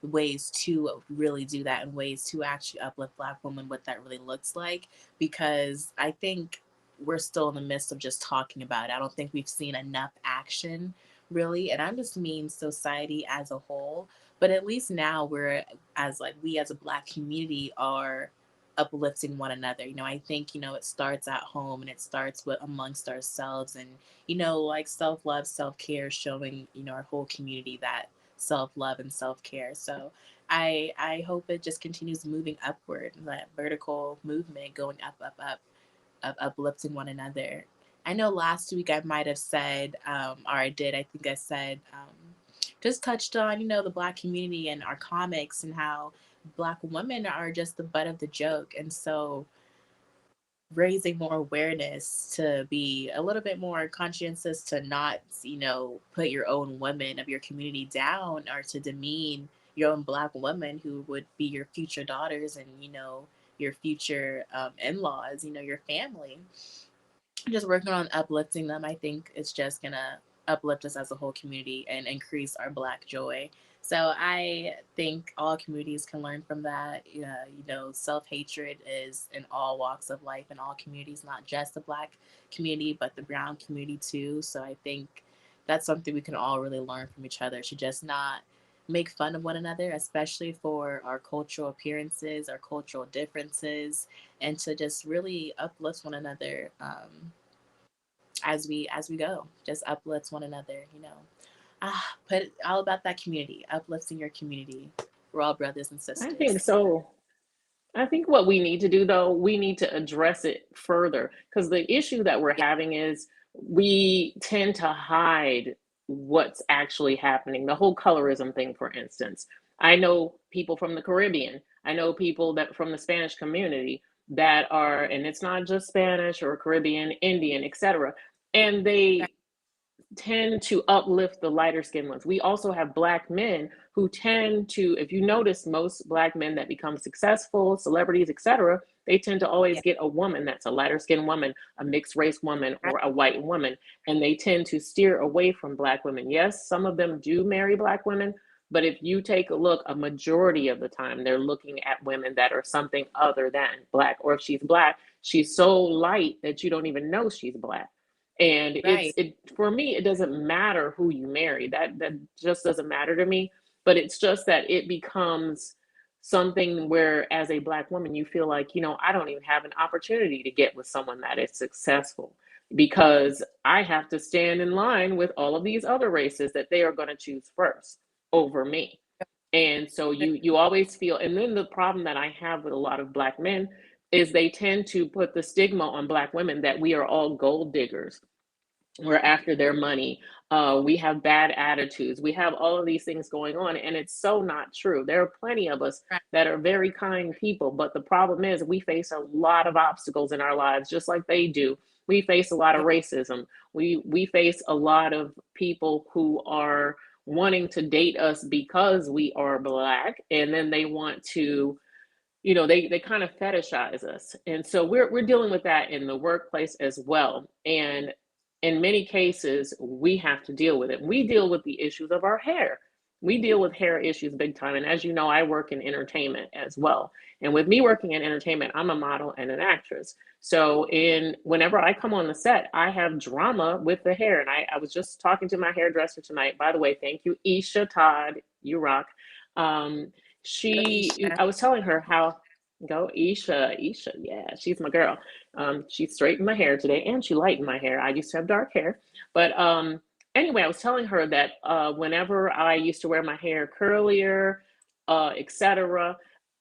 ways to really do that and ways to actually uplift Black women, what that really looks like. Because I think we're still in the midst of just talking about it. I don't think we've seen enough action, really. And I just mean society as a whole. But at least now we as a Black community are uplifting one another. I think, it starts at home, and it starts with amongst ourselves, and, like self-love, self-care, showing, our whole community that self-love and self-care. So I hope it just continues moving upward, that vertical movement going up, up, up, of uplifting one another. I know last week I might have said, or I did, I think I said, just touched on, the Black community and our comics, and how Black women are just the butt of the joke. And so raising more awareness to be a little bit more conscientious, to not, put your own women of your community down, or to demean your own Black women who would be your future daughters, and, your future in-laws, your family. Just working on uplifting them, I think it's just gonna uplift us as a whole community and increase our Black joy. So I think all communities can learn from that. Self-hatred is in all walks of life, in all communities, not just the Black community, but the brown community too. So I think that's something we can all really learn from each other, to just not make fun of one another, especially for our cultural appearances, our cultural differences, and to just really uplift one another, as we go. Just uplift one another. Put it all about that community, uplifting your community. We're all brothers and I think sisters. so. I think what we need to do, though, we need to address it further, because the issue that we're Yeah, having is we tend to hide what's actually happening. The whole colorism thing, for instance. I know people from the Caribbean. I know people that from the Spanish community that are, and it's not just Spanish or Caribbean, Indian, etc. And right. they tend to uplift the lighter skinned ones. We also have Black men who tend to, if you notice, most Black men that become successful, celebrities, etc., they tend to always Yeah. get a woman that's a lighter skinned woman, a mixed race woman, Right. or a white woman. And they tend to steer away from Black women. Yes, some of them do marry Black women, but if you take a look, a majority of the time, they're looking at women that are something other than Black. Or if she's Black, she's so light that you don't even know she's Black. And Right. it for me, it doesn't matter who you marry. That just doesn't matter to me. But it's just that it becomes something where, as a Black woman, you feel like, I don't even have an opportunity to get with someone that is successful because I have to stand in line with all of these other races that they are going to choose first over me. And so you always feel, and then the problem that I have with a lot of Black men is they tend to put the stigma on Black women that we are all gold diggers. We're after their money. We have bad attitudes. We have all of these things going on, and it's so not true. There are plenty of us Right. that are very kind people, but the problem is we face a lot of obstacles in our lives, just like they do. We face a lot of Yeah. racism. We face a lot of people who are wanting to date us because we are Black, and then they want to, they kind of fetishize us. And so we're dealing with that in the workplace as well. And in many cases, we have to deal with it. We deal with the issues of our hair. We deal with hair issues big time. And as you know, I work in entertainment as well. And with me working in entertainment, I'm a model and an actress. So whenever I come on the set, I have drama with the hair. And I was just talking to my hairdresser tonight. By the way, thank you, Isha Todd. You rock. Um, Go Isha. I was telling her how, go Isha, yeah, she's my girl. She straightened my hair today and she lightened my hair. I used to have dark hair, but anyway, I was telling her that whenever I used to wear my hair curlier, etc.,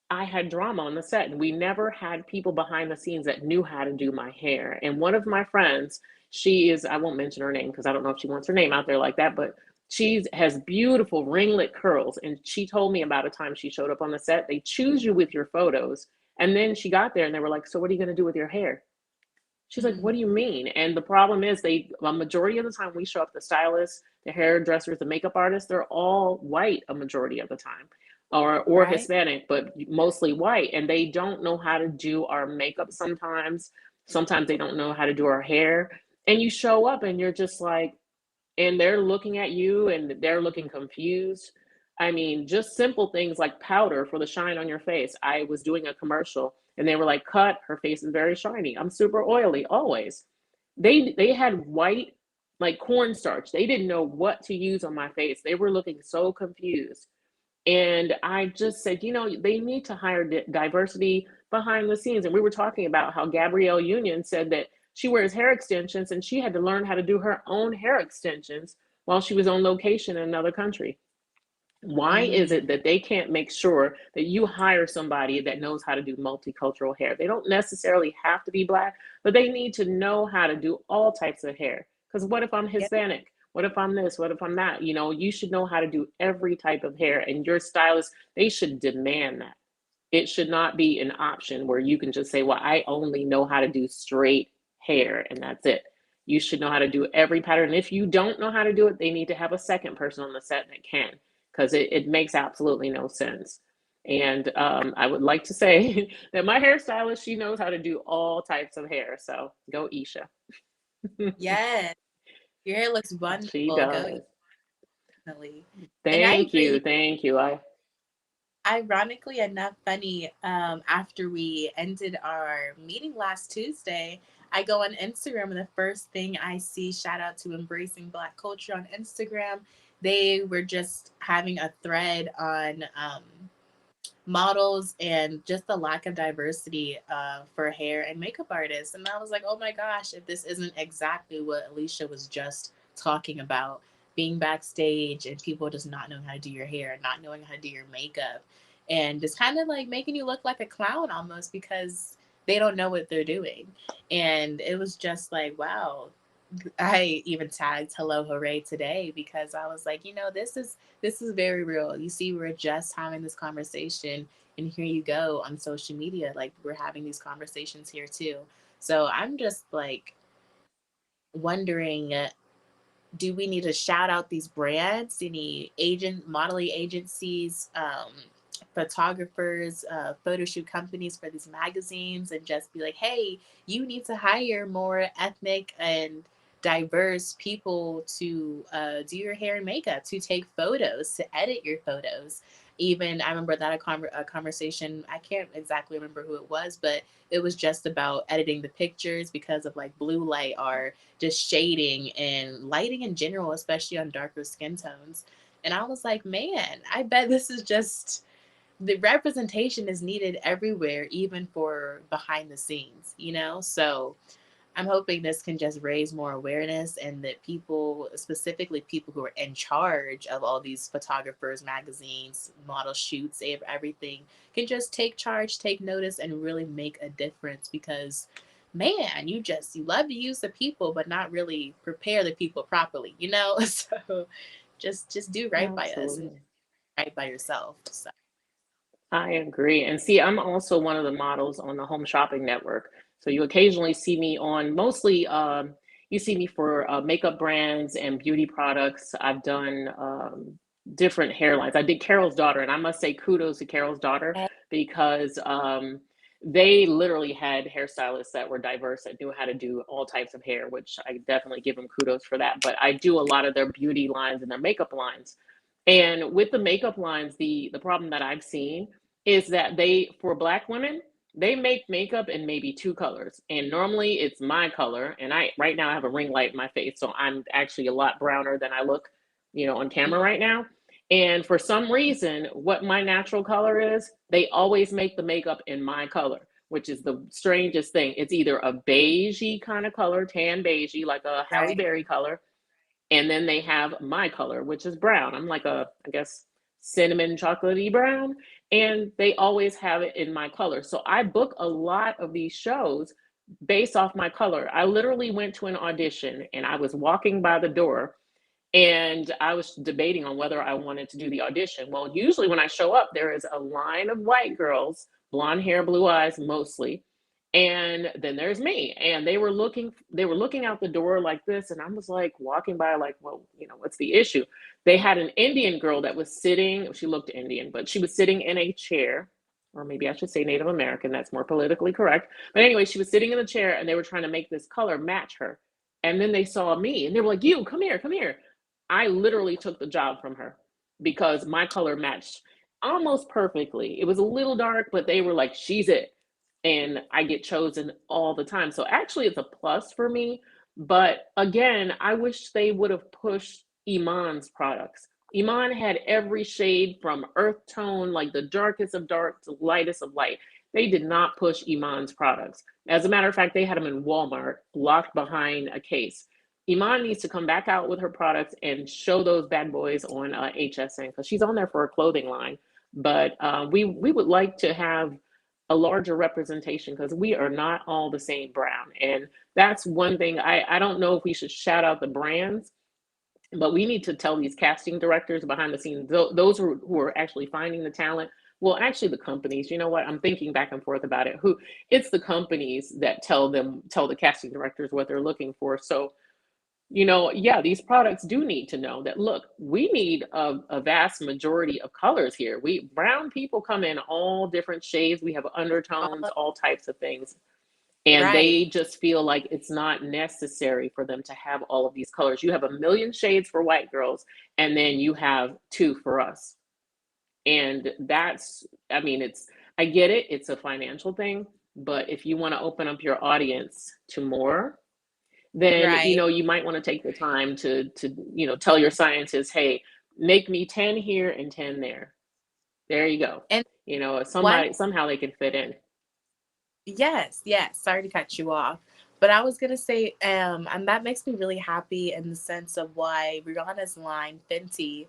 I had drama on the set, and we never had people behind the scenes that knew how to do my hair. And one of my friends, I won't mention her name because I don't know if she wants her name out there like that, but she has beautiful ringlet curls. And she told me about a time she showed up on the set. They choose you with your photos. And then she got there and they were like, "So what are you going to do with your hair?" She's like, "What Mhm. do you mean?" And the problem is, a majority of the time we show up, the stylists, the hairdressers, the makeup artists, they're all white a majority of the time, or Right. Hispanic, but mostly white. And they don't know how to do our makeup sometimes. Sometimes they don't know how to do our hair. And you show up and you're just like, and they're looking at you and they're looking confused. I mean, just simple things like powder for the shine on your face. I was doing a commercial and they were like, "Cut, her face is very shiny. I'm super oily always." They had white like cornstarch. They didn't know what to use on my face. They were looking so confused. And I just said, they need to hire diversity behind the scenes. And we were talking about how Gabrielle Union said that she wears hair extensions and she had to learn how to do her own hair extensions while she was on location in another country. Why is Mm. it that they can't make sure that you hire somebody that knows how to do multicultural hair? They don't necessarily have to be Black, but they need to know how to do all types of hair. Because what if I'm Yeah. Hispanic? What if I'm this? What if I'm that? You should know how to do every type of hair, and your stylist, they should demand that. It should not be an option where you can just say, "Well, I only know how to do straight hair and that's it." You should know how to do every pattern. If you don't know how to do it, they need to have a second person on the set that can, because it makes absolutely no sense. And I would like to say that my hairstylist, she knows how to do all types of hair. So go Isha. Yes. Your hair looks She wonderful. Go Isha, does. definitely. And I Thank you. agree. Thank you. Ironically enough, funny, after we ended our meeting last Tuesday, I go on Instagram and the first thing I see, shout out to Embracing Black Culture on Instagram, they were just having a thread on models and just the lack of diversity for hair and makeup artists. And I was like, oh my gosh, if this isn't exactly what Alicia was just talking about, being backstage and people just not knowing how to do your hair, not knowing how to do your makeup, and just kind of like making you look like a clown almost because they don't know what they're doing. And it was just like, wow. I even tagged Hello Hooray today because I was like, this is very real. You see, we're just having this conversation, and here you go on social media. Like, we're having these conversations here too. So I'm just like wondering, do we need to shout out these brands, any modeling agencies, photographers, photo shoot companies for these magazines, and just be like, hey, you need to hire more ethnic and diverse people to do your hair and makeup, to take photos, to edit your photos. Even I remember that a conversation, I can't exactly remember who it was, but it was just about editing the pictures because of like blue light or just shading and lighting in general, especially on darker skin tones. And I was like, man, I bet this is just the representation is needed everywhere, even for behind the scenes, you know? So I'm hoping this can just raise more awareness, and that people, specifically people who are in charge of all these photographers, magazines, model shoots, everything, can just take charge, take notice, and really make a difference. Because, man, you love to use the people, but not really prepare the people properly, you know? So just do right by us and Absolutely. right by yourself. So. I agree. And see, I'm also one of the models on the Home Shopping Network. So you occasionally see me on mostly, you see me for makeup brands and beauty products. I've done different hairlines. I did Carol's Daughter, and I must say kudos to Carol's Daughter because they literally had hairstylists that were diverse, that knew how to do all types of hair, which I definitely give them kudos for that. But I do a lot of their beauty lines and their makeup lines. And with the makeup lines, the problem that I've seen is that they, for Black women, they make makeup in maybe two colors. And normally it's my color. And I right now I have a ring light in my face, so I'm actually a lot browner than I look, on camera right now. And for some reason, what my natural color is, they always make the makeup in my color, which is the strangest thing. It's either a beigey kind of color, tan beigey, like a Halle Right. Berry color, and then they have my color, which is brown. I'm like I guess, cinnamon chocolatey brown. And they always have it in my color. So I book a lot of these shows based off my color. I literally went to an audition and I was walking by the door and I was debating on whether I wanted to do the audition. Well, usually when I show up, there is a line of white girls, blonde hair, blue eyes mostly. And then there's me. And they were looking out the door like this. And I was like walking by, like, well, what's the issue? They had an Indian girl that was sitting, she looked Indian, but she was sitting in a chair, or maybe I should say Native American, that's more politically correct. But anyway, she was sitting in the chair and they were trying to make this color match her. And then they saw me and they were like, you come here, come here. I literally took the job from her because my color matched almost perfectly. It was a little dark, but they were like, she's it. And I get chosen all the time. So actually, it's a plus for me. But again, I wish they would have pushed Iman's products. Iman had every shade from earth tone, like the darkest of dark, to lightest of light. They did not push Iman's products. As a matter of fact, they had them in Walmart, locked behind a case. Iman needs to come back out with her products and show those bad boys on HSN, because she's on there for a clothing line. But we would like to have a larger representation because we are not all the same brown. And that's one thing I don't know if we should shout out the brands, but we need to tell these casting directors behind the scenes, those who are actually finding the talent. Well, actually, the companies. You know what? I'm thinking back and forth about it. It's the companies that tell the casting directors what they're looking for. So yeah, these products do need to know that, look, we need a vast majority of colors here. We brown people come in all different shades. We have undertones, Oh, all types of things. And right. they just feel like it's not necessary for them to have all of these colors. You have a million shades for white girls, and then you have two for us. And I mean, I get it, it's a financial thing, but if you want to open up your audience to more, then Right. you might want to take the time to tell your scientists, hey, make me 10 here and 10 there. There you go. And one, Somebody somehow they can fit in. yes, yes. Sorry to cut you off, but I was gonna say, and that makes me really happy in the sense of why Rihanna's line Fenty.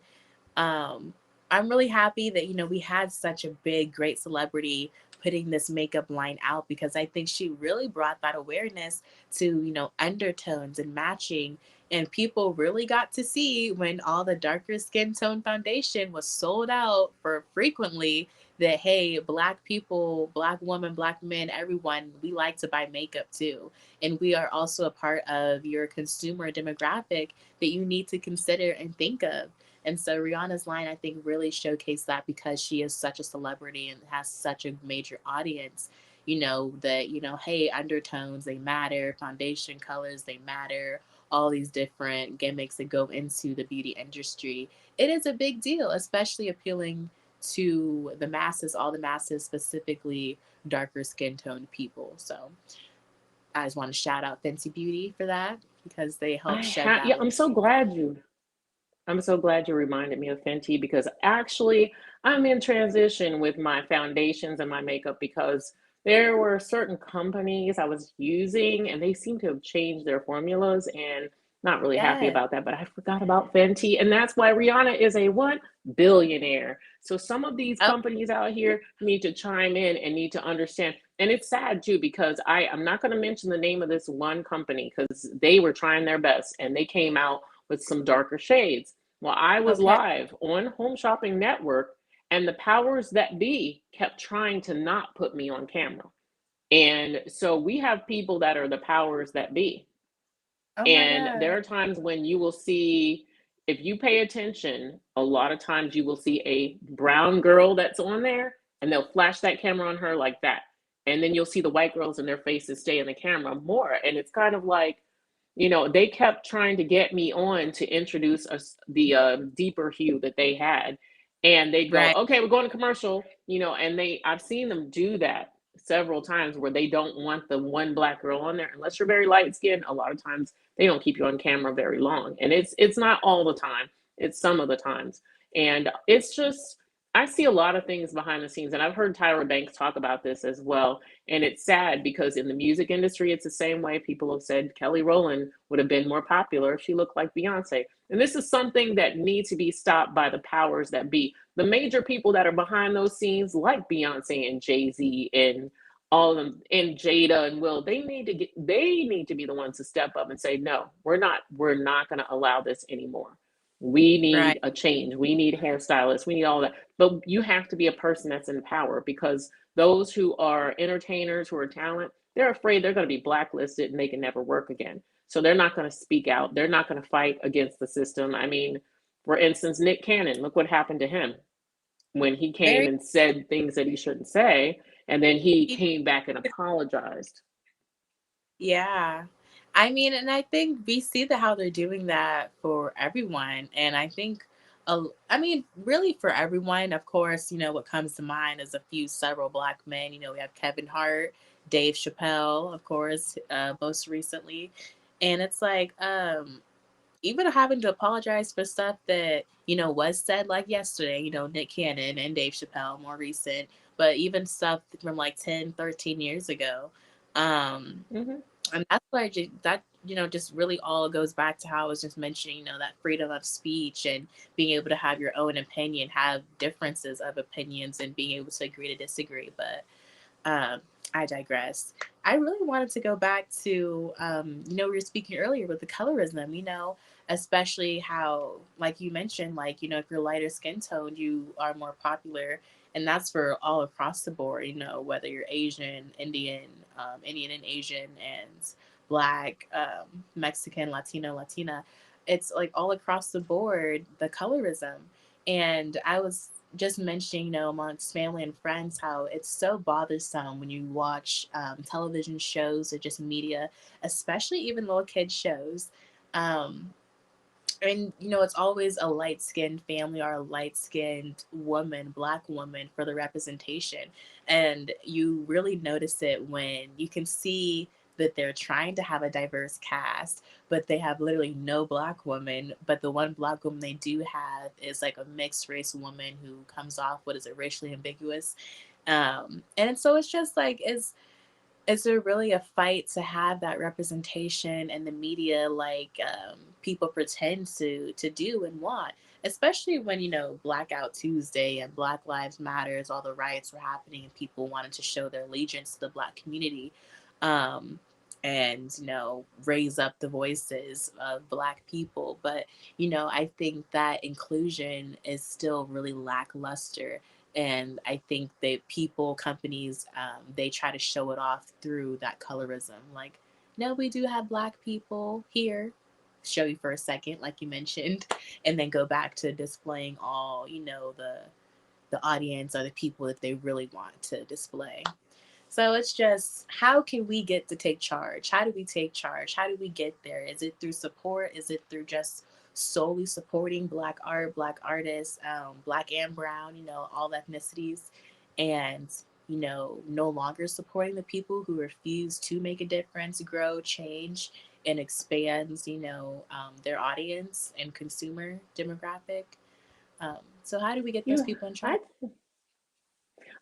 Um, I'm really happy that we had such a big, great celebrity putting this makeup line out, because I think she really brought that awareness to undertones and matching, and people really got to see when all the darker skin tone foundation was sold out for frequently. that, hey, black people, black women, black men, everyone, we like to buy makeup too. And we are also a part of your consumer demographic that you need to consider and think of. And so Rihanna's line, I think, really showcased that because she is such a celebrity and has such a major audience. That, hey, undertones, they matter, foundation colors, they matter, all these different gimmicks that go into the beauty industry. It is a big deal, especially appealing to the masses, all the masses, specifically darker skin toned people. So I just want to shout out Fenty Beauty for that because they help shed Yeah, that I'm light. so glad you reminded me of Fenty because actually I'm in transition with my foundations and my makeup because there were certain companies I was using and they seem to have changed their formulas and not really happy Yeah. about that. But I forgot about Fenty, and that's why Rihanna is a what? Billionaire. So some of these Oh, companies out here need to chime in and need to understand. And it's sad too because I'm not going to mention the name of this one company because they were trying their best and they came out with some darker shades. Well, I was okay. live on Home Shopping Network, and the powers that be kept trying to not put me on camera. And so we have people that are the powers that be. Oh my And there God. are times when you will see, if you pay attention, a lot of times you will see a brown girl that's on there, and they'll flash that camera on her like that. And then you'll see the white girls and their faces stay in the camera more. And it's kind of like, they kept trying to get me on to introduce us the deeper hue that they had, and they'd go, Right. "Okay, we're going to commercial," and I've seen them do that several times where they don't want the one black girl on there unless you're very light skinned. A lot of times they don't keep you on camera very long, and it's not all the time. It's some of the times, and it's just. I see a lot of things behind the scenes, and I've heard Tyra Banks talk about this as well. And it's sad because in the music industry, it's the same way. People have said Kelly Rowland would have been more popular if she looked like Beyonce. And this is something that needs to be stopped by the powers that be. The major people that are behind those scenes, like Beyonce and Jay-Z and all of them, and Jada and Will, they need to be the ones to step up and say, no, we're not going to allow this anymore. We Right. need a change. We need hairstylists. We need all that. But you have to be a person that's in power because those who are entertainers, who are talent, they're afraid they're going to be blacklisted and they can never work again. So they're not going to speak out. They're not going to fight against the system. I mean, for instance, Nick Cannon, look what happened to him when he came Very. and said things that he shouldn't say. And then he came back and apologized. Yeah. I mean, and I think we see how they're doing that for everyone. And I think, I mean, really for everyone, of course, what comes to mind is several black men. We have Kevin Hart, Dave Chappelle, of course, most recently. And it's like, even having to apologize for stuff that, was said like yesterday, Nick Cannon and Dave Chappelle, more recent, but even stuff from like 10, 13 years ago. Um, Mm-hmm. and that's why that just really all goes back to how I was just mentioning, that freedom of speech and being able to have your own opinion, have differences of opinions, and being able to agree to disagree. But um, I digress. I really wanted to go back to, we were speaking earlier with the colorism, especially how, like you mentioned, like, if you're lighter skin tone, you are more popular. And that's for all across the board, whether you're Asian, Indian and Asian, and Black, Mexican, Latino, Latina. It's like all across the board, the colorism. And I was just mentioning, amongst family and friends, how it's so bothersome when you watch television shows or just media, especially even little kid shows. Um, and it's always a light skinned family or a light skinned woman, black woman, for the representation. And you really notice it when you can see that they're trying to have a diverse cast, but they have literally no black woman. But the one black woman they do have is like a mixed race woman who comes off, what is it, racially ambiguous. And so it's just like, is there really a fight to have that representation in the media, like people pretend to do and want, especially when Blackout Tuesday and Black Lives Matters, all the riots were happening and people wanted to show their allegiance to the black community, um, and raise up the voices of black people. But I think that inclusion is still really lackluster, And I think that people, companies, they try to show it off through that colorism. Like, no, we do have Black people here. Show you for a second, like you mentioned, and then go back to displaying all, the audience or the people that they really want to display. So it's just, how can we get to take charge? How do we take charge? How do we get there? Is it through support? Is it through just solely supporting Black art, Black artists, Black and brown, all ethnicities, and no longer supporting the people who refuse to make a difference, grow, change, and expands, their audience and consumer demographic? So how do we get those You, people in charge?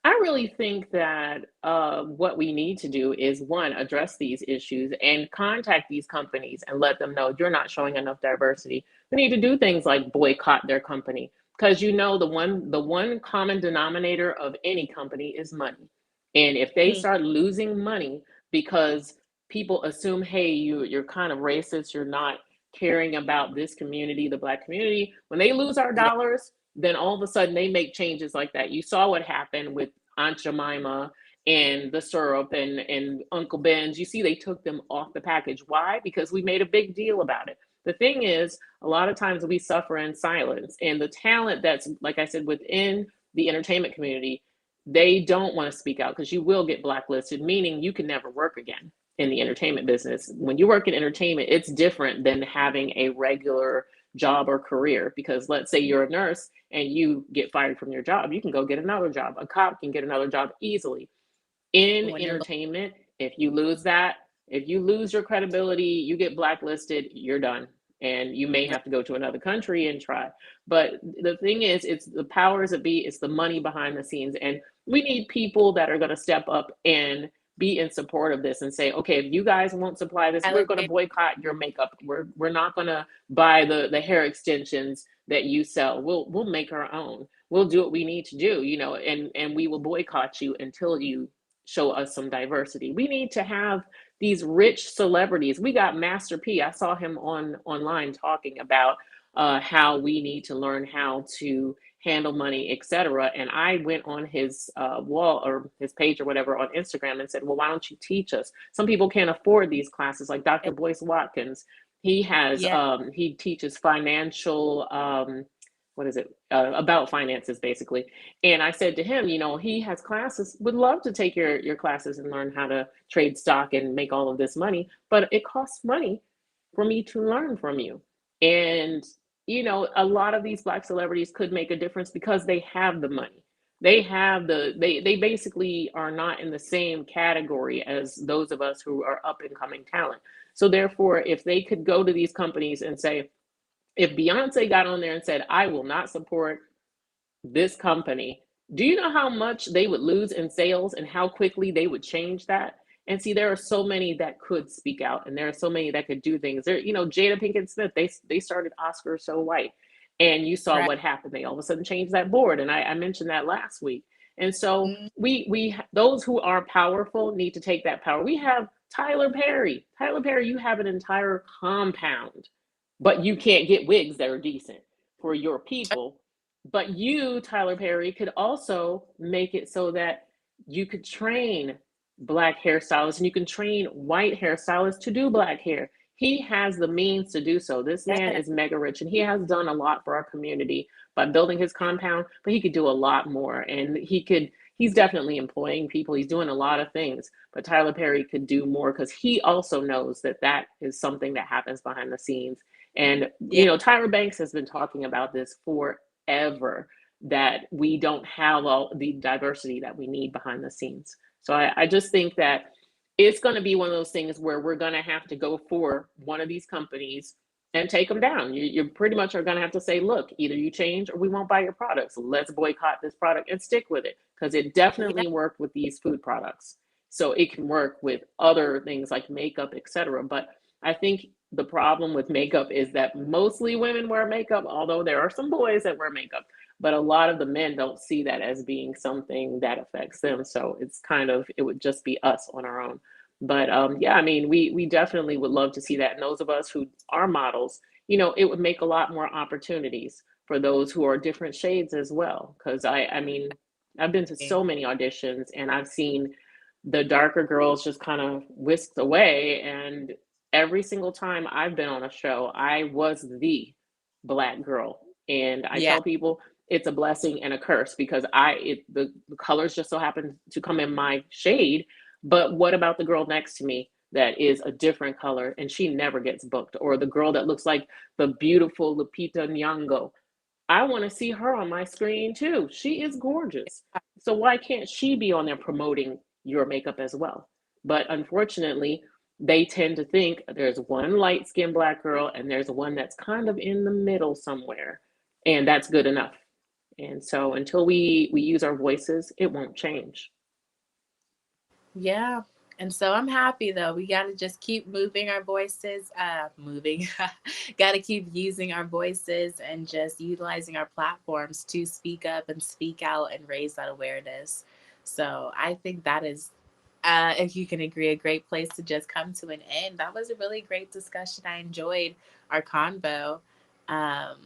I I really think that what we need to do is one, address these issues and contact these companies and let them know you're not showing enough diversity. We need to do things like boycott their company because the one common denominator of any company is money. And if they Mm, start losing money because people assume, hey, you're kind of racist, you're not caring about this community, the Black community, when they lose our yeah, dollars, then all of a sudden they make changes like that. You saw what happened with Aunt Jemima and the syrup and Uncle Ben's. You see, they took them off the package. Why? Because we made a big deal about it. The thing is, a lot of times we suffer in silence, and the talent that's, like I said, within the entertainment community, they don't want to speak out because you will get blacklisted, meaning you can never work again in the entertainment business. When you work in entertainment, it's different than having a regular job or career, because let's say you're a nurse and you get fired from your job, you can go get another job. A cop can get another job easily. In when you're entertainment, if you lose that, if you lose your credibility, you get blacklisted, you're done. And you may right, have to go to another country and try. But the thing is, it's the powers that be, it's the money behind the scenes. And we need people that are going to step up and be in support of this and say, okay, if you guys won't supply this, we're Tyler going to Perry, boycott your makeup. We're not going to buy the hair extensions that you sell. We'll make our own. We'll do what we need to do, and we will boycott you until you show us some diversity. We need to have these rich celebrities. We got Master P. I saw him online talking about how we need to learn how to handle money, etc. And I went on his wall or his page or whatever on Instagram and said, well, why don't you teach us? Some people can't afford these classes, like Dr. Boyce Watkins. yeah, He teaches financial, what is it, about finances basically. And I said to him, he has classes, would love to take your classes and learn how to trade stock and make all of this money, but it costs money for me to learn from you. And a lot of these Black celebrities could make a difference because they have the money. They basically are not in the same category as those of us who are up and coming talent. So therefore, if they could go to these companies and say, if Beyonce got on there and said, I will not support this company, do you know how much they would lose in sales and how quickly they would change that? And see, there are so many that could speak out, and there are so many that could do things. There, Jada Pinkett Smith, they started Oscar So White, and you saw right. what happened. They all of a sudden changed that board, and I mentioned that last week. And so Mm, we those who are powerful need to take that power. We have Tyler Perry. Tyler Perry, you have an entire compound, but you can't get wigs that are decent for your people. But you, Tyler Perry, could also make it so that you could train Black hairstylists and you can train white hairstylists to do Black hair. He has the means to do so. This man yeah, is mega rich and he has done a lot for our community by building his compound, but he could do a lot more. And he's definitely employing people. He's doing a lot of things, but Tyler Perry could do more because he also knows that that is something that happens behind the scenes. And, yeah, Tyra Banks has been talking about this forever, that we don't have all the diversity that we need behind the scenes. So I just think that it's going to be one of those things where we're going to have to go for one of these companies and take them down. You pretty much are going to have to say, look, either you change or we won't buy your products. Let's boycott this product and stick with it, because it yeah, definitely worked with these food products. So it can work with other things like makeup, etc. But I think the problem with makeup is that mostly women wear makeup, although there are some boys that wear makeup, but a lot of the men don't see that as being something that affects them. So it would just be us on our own. But yeah, I mean, we definitely would love to see that. And those of us who are models, it would make a lot more opportunities for those who are different shades as well. Because I mean, I've been to so many auditions, and I've seen the darker girls just kind of whisked away. And every single time I've been on a show, I was the black girl. And I Yeah. tell people it's a blessing and a curse because the colors just so happen to come in my shade. But what about the girl next to me that is a different color and she never gets booked? Or the girl that looks like the beautiful Lupita Nyong'o? I want to see her on my screen too. She is gorgeous. So why can't she be on there promoting your makeup as well? But unfortunately, they tend to think there's one light skinned black girl and there's one that's kind of in the middle somewhere, and that's good enough. And so until we use our voices, it won't change. Yeah. And so I'm happy though. We got to just keep moving our voices, moving. Got to keep using our voices and just utilizing our platforms to speak up and speak out and raise that awareness. So I think that is, if you can agree, a great place to just come to an end. That was a really great discussion. I enjoyed our convo. Um,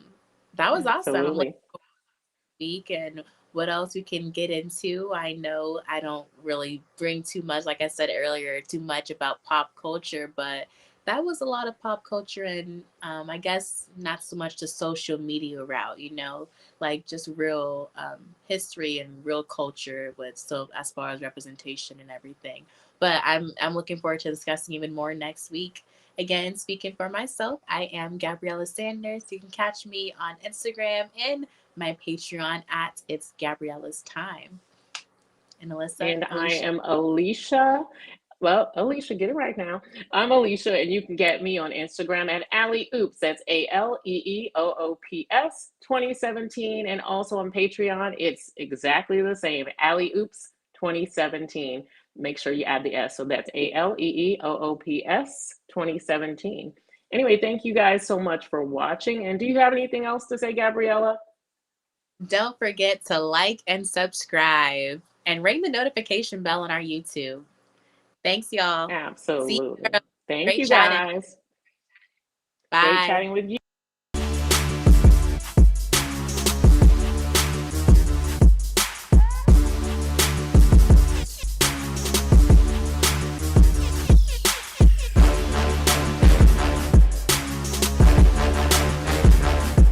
that was awesome. I'm Absolutely. week and what else we can get into. I know I don't really bring too much, like I said earlier, too much about pop culture, but that was a lot of pop culture and I guess not so much the social media route, like just real history and real culture with so as far as representation and everything. But I'm looking forward to discussing even more next week. Again, speaking for myself, I am Gabriella Sanders. You can catch me on Instagram and my Patreon at It's Gabriella's Time. And And I Alicia. am Alicia. Well, Alicia, get it right now. I'm Alicia, and you can get me on Instagram at Allie Oops. That's ALEEOOPS 2017. And also on Patreon, it's exactly the same. Allie Oops 2017. Make sure you add the S. So that's ALEEOOPS 2017. Anyway, thank you guys so much for watching. And do you have anything else to say, Gabriella? Don't forget to like and subscribe and ring the notification bell on our YouTube. Thanks, y'all. See you. Absolutely. Girl. Thank Great you chatting. guys. Great Bye. chatting with you.